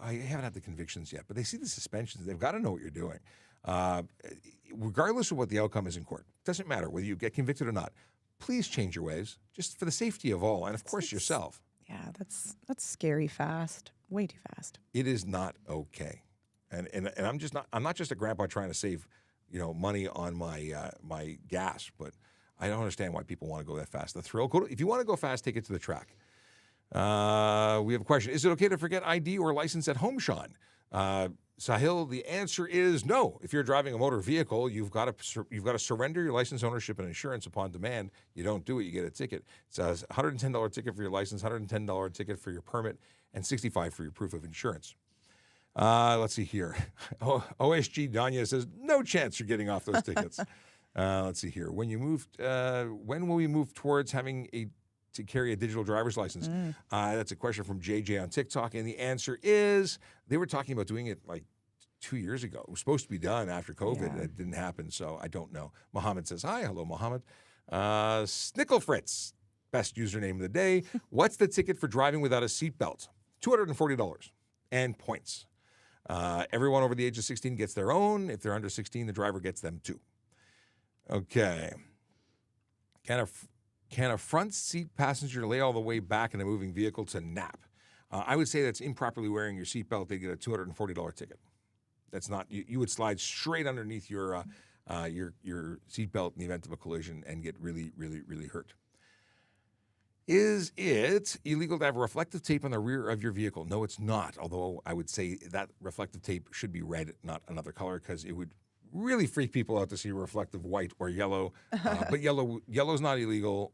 I haven't had the convictions yet, but they see the suspensions. They've got to know what you're doing. Regardless of what the outcome is in court, doesn't matter whether you get convicted or not. Please change your ways, just for the safety of all, and of course yourself. Yeah, that's scary fast. Way too fast. It is not okay, and I'm not just a grandpa trying to save, money on my gas, but I don't understand why people want to go that fast. The thrill. If you want to go fast, take it to the track. We have a question. Is it okay to forget ID or license at home, Sean? Sahil, the answer is no. If you're driving a motor vehicle, you've got to surrender your license, ownership, and insurance upon demand. You don't do it, you get a ticket. It's a $110 ticket for your license, $110 ticket for your permit, and $65 for your proof of insurance. Let's see here. OSG Danya says, no chance you're getting off those tickets. Let's see here. When will we move towards having to carry a digital driver's license? That's a question from JJ on TikTok, and the answer is they were talking about doing it like 2 years ago. It was supposed to be done after COVID. Yeah. That didn't happen, so I don't know. Mohammed says, hi. Hello, Mohammed. Snickle Fritz, best username of the day. What's the ticket for driving without a seatbelt? $240 and points. Everyone over the age of 16 gets their own. If they're under 16, the driver gets them too. Okay. Can a front seat passenger lay all the way back in a moving vehicle to nap? I would say that's improperly wearing your seatbelt. They get a $240 ticket. That's not. You would slide straight underneath your seatbelt in the event of a collision and get really, really, really hurt. Is it illegal to have reflective tape on the rear of your vehicle? No, it's not. Although I would say that reflective tape should be red, not another color, because it would really freak people out to see reflective white or yellow. But yellow's not illegal,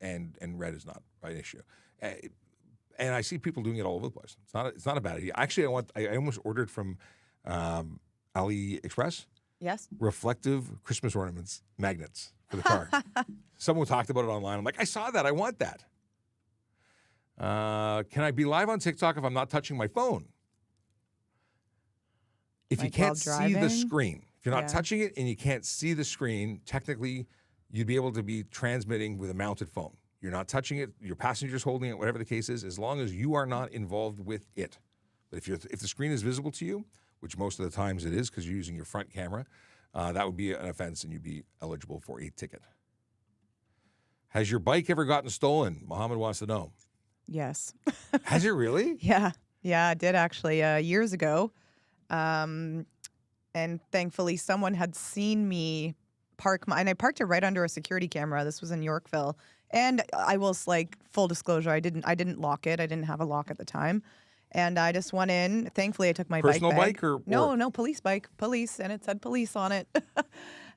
and red is not an issue. And I see people doing it all over the place. It's not a bad idea. Actually, I almost ordered from AliExpress. Yes. Reflective Christmas ornaments, magnets for the car. Someone talked about it online. I'm like, I saw that. I want that. Can I be live on TikTok if I'm not touching my phone? If you can't see the screen, if you're not touching it and you can't see the screen, technically you'd be able to be transmitting with a mounted phone. You're not touching it, your passenger's holding it, whatever the case is, as long as you are not involved with it. But if the screen is visible to you, which most of the times it is because you're using your front camera, that would be an offense and you'd be eligible for a ticket. Has your bike ever gotten stolen? Mohammed wants to know. Yes. Has it really? Yeah. Yeah, I did actually years ago. Um, and thankfully, someone had seen me and I parked it right under a security camera. This was in Yorkville. And I will, like, full disclosure, I didn't lock it. I didn't have a lock at the time. And I just went in. Thankfully, I took my Personal bike bike or No, work? no, police bike. Police, and it said police on it.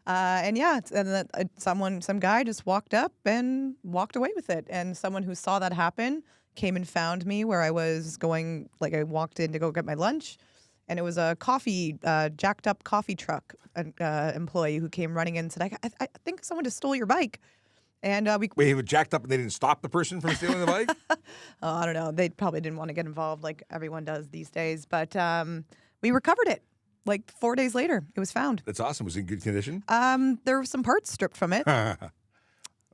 And yeah, and then some guy just walked up and walked away with it. And someone who saw that happen came and found me where I was going. Like, I walked in to go get my lunch, and it was a jacked up coffee truck employee who came running in and said, I think someone just stole your bike. And we, Wait, he was jacked up and they didn't stop the person from stealing the bike? I don't know, they probably didn't want to get involved like everyone does these days. But we recovered it like 4 days later. It was found. That's awesome. Was it in good condition? There were some parts stripped from it.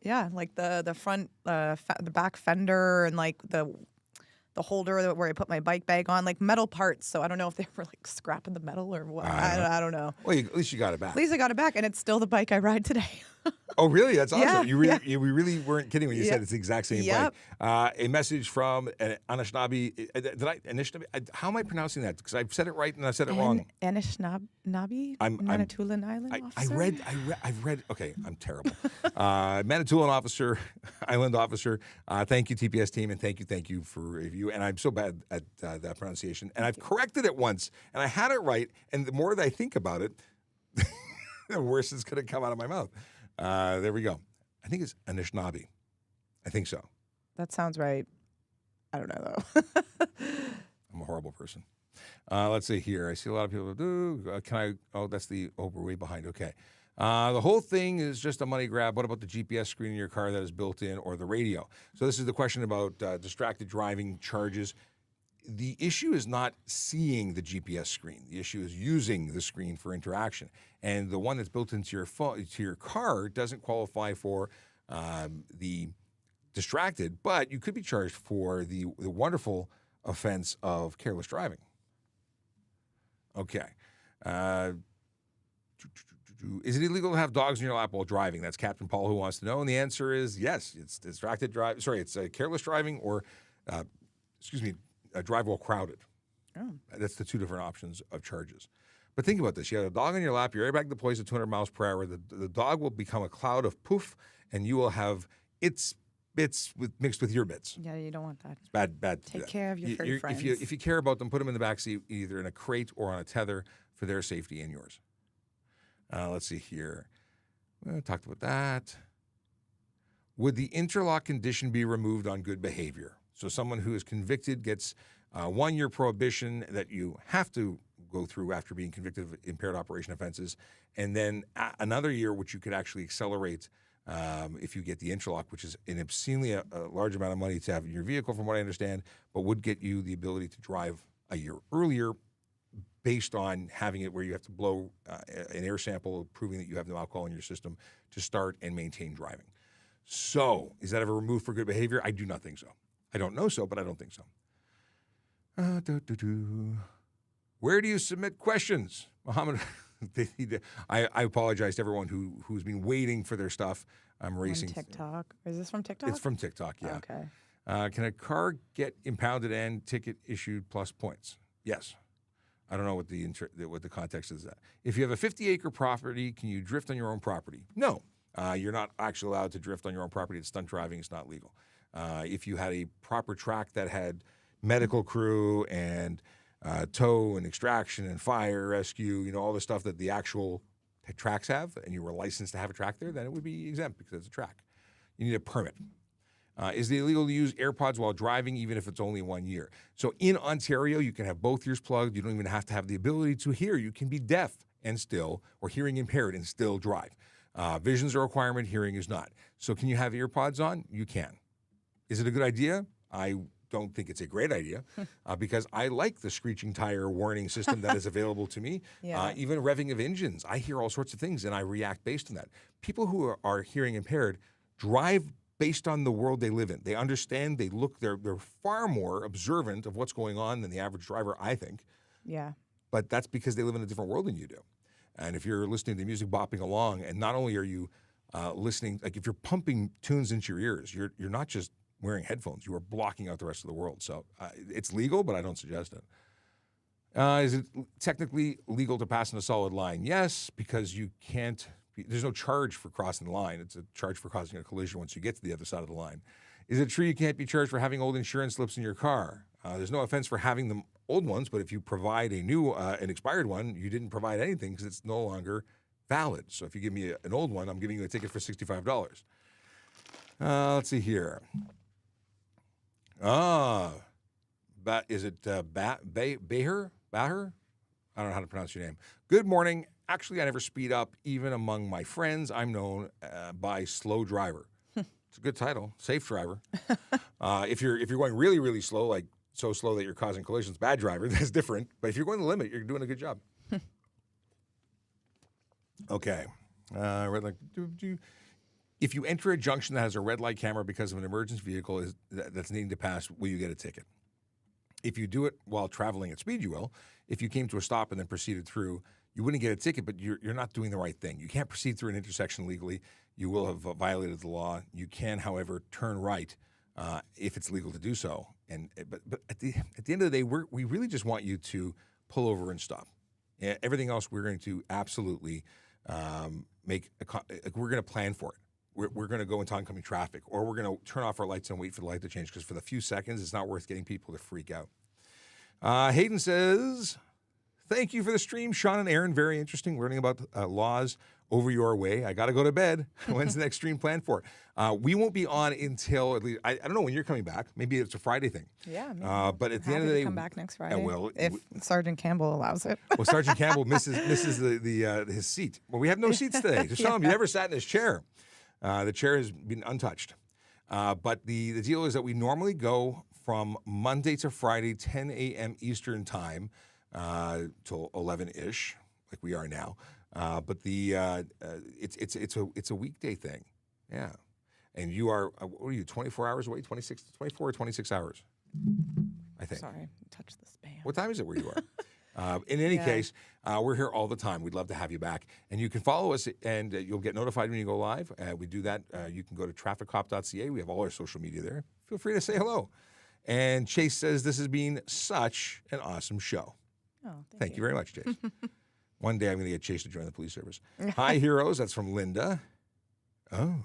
Yeah, like the front, the back fender, and like the holder where I put my bike bag on, like metal parts. So I don't know if they were like scrapping the metal or what. I don't know. Well, at least you got it back. At least I got it back, and it's still the bike I ride today. Oh, really? That's awesome. Yeah, We really weren't kidding when you said it's the exact same Yep. bike. A message from Anishinaabe. Anishinaabe? How am I pronouncing that? Because I've said it right and I said it wrong. Anishinaabe, I'm- Manitoulin Island officer. I've read. Okay, I'm terrible. Manitoulin officer, island officer. Thank you, TPS team, and thank you for review. And I'm so bad at that pronunciation. And I've corrected it once, and I had it right. And the more that I think about it, the worse it's going to come out of my mouth. There we go. I think it's Anishinaabe. I think so. That sounds right. I don't know though. I'm a horrible person. Let's see here. I see a lot of people do. Can I? Oh, that's the. Oh, we're way behind. Okay. The whole thing is just a money grab. What about the GPS screen in your car that is built in, or the radio? So this is the question about distracted driving charges. The issue is not seeing the GPS screen. The issue is using the screen for interaction. And the one that's built into your phone, to your car, doesn't qualify for the distracted, but you could be charged for the wonderful offense of careless driving. Okay. Is it illegal to have dogs in your lap while driving? That's Captain Paul who wants to know. And the answer is yes. It's distracted drive. Sorry, it's careless driving or, drive while crowded. Oh. That's the two different options of charges. But think about this. You have a dog on your lap. Your airbag deploys at 200 miles per hour. The dog will become a cloud of poof, and you will have its bits mixed with your bits. Yeah, you don't want that. It's bad. Take care of your furry friends. If you care about them, put them in the backseat, either in a crate or on a tether for their safety and yours. Let's see here. We talked about that. Would the interlock condition be removed on good behavior? So someone who is convicted gets 1 year prohibition that you have to go through after being convicted of impaired operation offenses, and then another year, which you could actually accelerate if you get the interlock, which is an obscenely a large amount of money to have in your vehicle, from what I understand, but would get you the ability to drive a year earlier based on having it where you have to blow an air sample proving that you have no alcohol in your system to start and maintain driving. So is that ever removed for good behavior? I do not think so. I don't know so, but I don't think so. Where do you submit questions? Mohammed, I apologize to everyone who's been waiting for their stuff. I'm racing. On TikTok. Is this from TikTok? It's from TikTok, yeah. Okay. Can a car get impounded and ticket issued plus points? Yes. I don't know what the context is. That if you have a 50-acre property, can you drift on your own property? No. You're not actually allowed to drift on your own property. It's stunt driving. It's not legal. If you had a proper track that had medical crew and tow and extraction and fire rescue, all the stuff that the actual tracks have, and you were licensed to have a track there, then it would be exempt because it's a track. You need a permit. Is it illegal to use AirPods while driving, even if it's only 1 year? So in Ontario, you can have both ears plugged. You don't even have to have the ability to hear. You can be deaf and still, or hearing impaired and still drive. Vision's a requirement, hearing is not. So can you have AirPods on? You can. Is it a good idea? I don't think it's a great idea because I like the screeching tire warning system that is available to me. Yeah. Even revving of engines. I hear all sorts of things and I react based on that. People who are hearing impaired drive based on the world they live in. They understand, they look, they're far more observant of what's going on than the average driver, I think. Yeah. But that's because they live in a different world than you do. And if you're listening to music bopping along, and not only are you listening, like if you're pumping tunes into your ears, you're not just wearing headphones. You are blocking out the rest of the world. So it's legal, but I don't suggest it. Is it technically legal to pass in a solid line? Yes, because you can't. There's no charge for crossing the line. It's a charge for causing a collision once you get to the other side of the line. Is it true you can't be charged for having old insurance slips in your car? There's no offense for having the old ones, but if you provide a new, an expired one, you didn't provide anything because it's no longer valid. So if you give me an old one, I'm giving you a ticket for $65. Let's see here. Is it Baher? Baher? I don't know how to pronounce your name. Good morning. Actually, I never speed up. Even among my friends, I'm known by slow driver. It's a good title, safe driver. If you're going really, really slow, like so slow that you're causing collisions, bad driver, that's different. But if you're going the limit, you're doing a good job. Okay. Red light. If you enter a junction that has a red light camera because of an emergency vehicle that's needing to pass, will you get a ticket? If you do it while traveling at speed, you will. If you came to a stop and then proceeded through, you wouldn't get a ticket, but you're not doing the right thing. You can't proceed through an intersection legally. You will have violated the law. You can, however, turn right if it's legal to do so. But at the end of the day, we really just want you to pull over and stop. Everything else, we're going to absolutely we're going to plan for it. We're going to go into oncoming traffic, or we're going to turn off our lights and wait for the light to change, because for the few seconds, it's not worth getting people to freak out. Hayden says, thank you for the stream, Sean and Erin. Very interesting, learning about laws over your way. I got to go to bed. When's the next stream planned for? We won't be on until at least, I don't know when you're coming back. Maybe it's a Friday thing. Yeah. But at the end of the day, come back next Friday. Well, if Sergeant Campbell allows it. Well, Sergeant Campbell misses his seat. Well, we have no seats today. Just tell him you never sat in his chair. The chair has been untouched. But the deal is that we normally go from Monday to Friday, 10 a.m. Eastern time till 11-ish, like we are now. But it's a weekday thing. Yeah. And you are, what are you, 24 hours away? 24 or 26 hours, I think. Sorry, touch the spam. What time is it where you are? In any case, we're here all the time. We'd love to have you back. And you can follow us, and you'll get notified when you go live. We do that. You can go to trafficcop.ca. We have all our social media there. Feel free to say hello. And Chase says, this has been such an awesome show. Oh, thank you very much, Chase. One day I'm going to get Chase to join the police service. Hi, heroes. That's from Linda. Oh.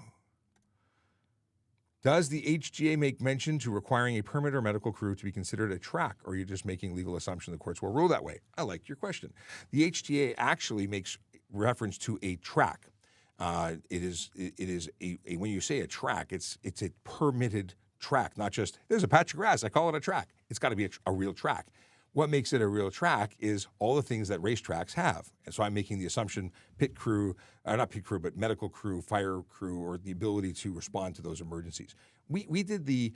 Does the HGA make mention to requiring a permit or medical crew to be considered a track, or are you just making legal assumption the courts will rule that way? I like your question. The HGA actually makes reference to a track. It is a when you say a track, it's a permitted track, not just there's a patch of grass, I call it a track. It's got to be a real track. What makes it a real track is all the things that racetracks have. And so I'm making the assumption pit crew, not pit crew, but medical crew, fire crew, or the ability to respond to those emergencies. We did the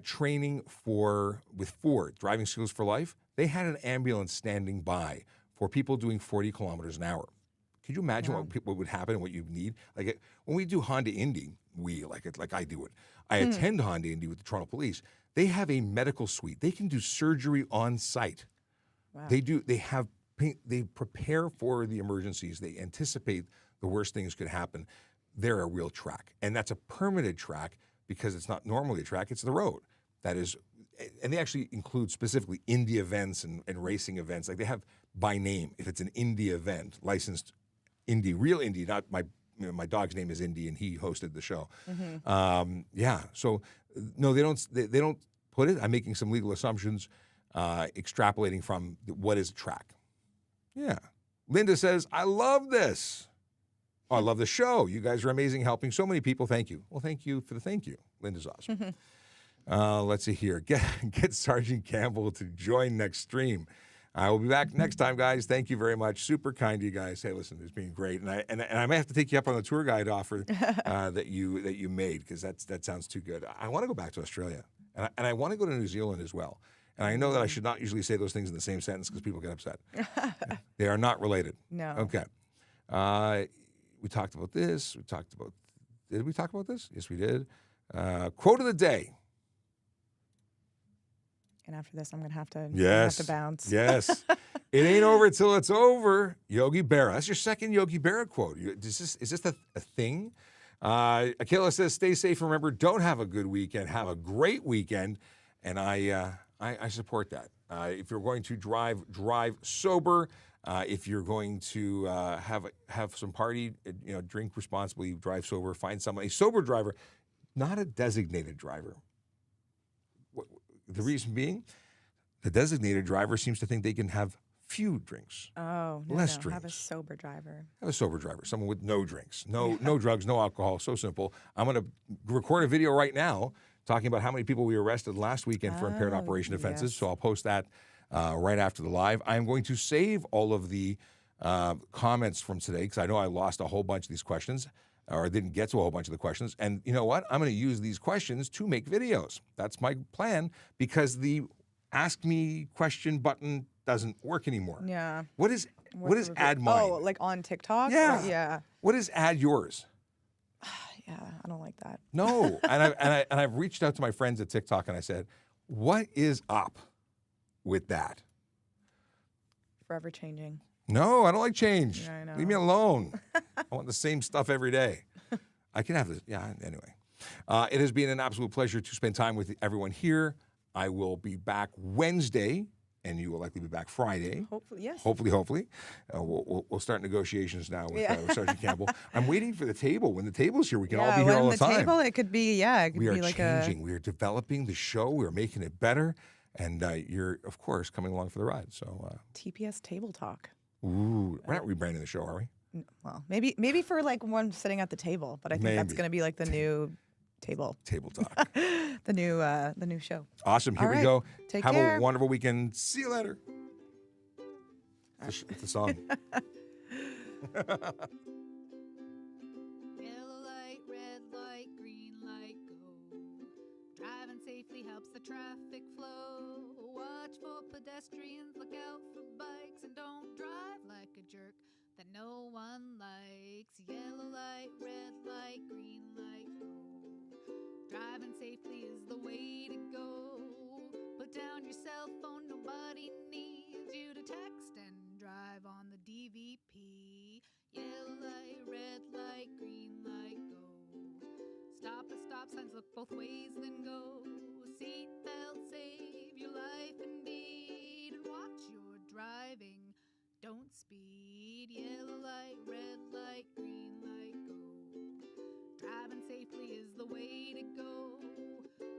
training with Ford, Driving Skills for Life. They had an ambulance standing by for people doing 40 kilometers an hour. Could you imagine what would happen and what you'd need? Like when we do Honda Indy, like I do it. I attend Honda Indy with the Toronto Police. They have a medical suite. They can do surgery on site. Wow. They prepare for the emergencies. They anticipate the worst things could happen. They're a real track. And that's a permitted track because it's not normally a track, it's the road. That is, and they actually include specifically Indy events and racing events. Like they have by name, if it's an Indy event, licensed Indy, real Indy, not my dog's name is Indy and he hosted the show. Mm-hmm. So no, they don't put it. I'm making some legal assumptions, extrapolating from what is a track. Yeah. Linda says, I love this. Oh, I love the show. You guys are amazing, helping so many people. Thank you. Well, thank you for the thank you. Linda's awesome. Let's see here. Get Sergeant Campbell to join next stream. I will be back next time, guys. Thank you very much. Super kind to you guys. Hey, listen, it's been great, and I may have to take you up on the tour guide offer that you made, because that sounds too good. I want to go back to Australia, and I want to go to New Zealand as well. And I know that I should not usually say those things in the same sentence because people get upset. They are not related. No. Okay. We talked about this. Did we talk about this? Yes, we did. Quote of the day. And after this, I'm going to have to bounce. Yes. It ain't over till it's over. Yogi Berra. That's your second Yogi Berra quote. Is this a thing? Akela says, stay safe. Remember, don't have a good weekend. Have a great weekend. And I support that. If you're going to drive sober. If you're going to have some party, drink responsibly, drive sober, find a sober driver, not a designated driver. The reason being, the designated driver seems to think they can have few drinks. Oh, less no. drinks. Have a sober driver. Have a sober driver, someone with no drinks, no drugs, no alcohol. So simple. I'm going to record a video right now talking about how many people we arrested last weekend for impaired operation offenses. Yes. So I'll post that right after the live. I'm going to save all of the comments from today because I know I lost a whole bunch of these questions or didn't get to a whole bunch of the questions. And you know what? I'm going to use these questions to make videos. That's my plan because the Ask Me question button doesn't work anymore. Yeah. What is add mine? Oh, like on TikTok? Yeah. Yeah. What is add yours? Yeah, I don't like that. No. and I've reached out to my friends at TikTok and I said, what is up with that? Forever changing. No, I don't like change. Yeah, I know. Leave me alone. I want the same stuff every day. I can have this. Yeah, anyway. It has been an absolute pleasure to spend time with everyone here. I will be back Wednesday, and you will likely be back Friday. Hopefully, yes. Hopefully. We'll start negotiations now with Sergeant Campbell. I'm waiting for the table. When the table's here, we can all be here all the time. Table, it could be, it could we are be like changing. We are developing the show. We're making it better. And you're, of course, coming along for the ride. So TPS Table Talk. Ooh, we're not rebranding the show, are we? Well, maybe for like one sitting at the table, but I think that's going to be like the new table talk. the new show. Awesome. Here All we right. go. Take Have care. a wonderful weekend. See you later. It's a song. Yellow light, red light, green light, go. Driving safely helps the traffic flow. Watch for pedestrians, look out for bikes, and don't drive like a jerk that no one likes. Yellow light, red light, green light, go. Driving safely is the way to go. Put down your cell phone, nobody needs you to text and drive on the DVP. Yellow light, red light, green light, go. Stop at stop signs, look both ways, then go. Seatbelt, save your life indeed. And watch your driving, don't speed. Yellow light, red light, green light, go. Driving safely is the way to go.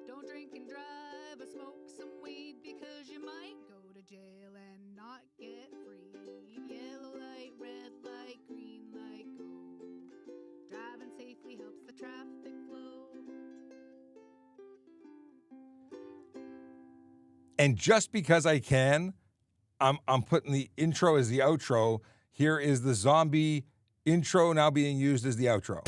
Don't drink and drive or smoke some weed, because you might go to jail and not get freed. Yellow light, red light, green light, go. Driving safely helps the traffic flow. And just because I can, I'm putting the intro as the outro. Here is the zombie intro now being used as the outro.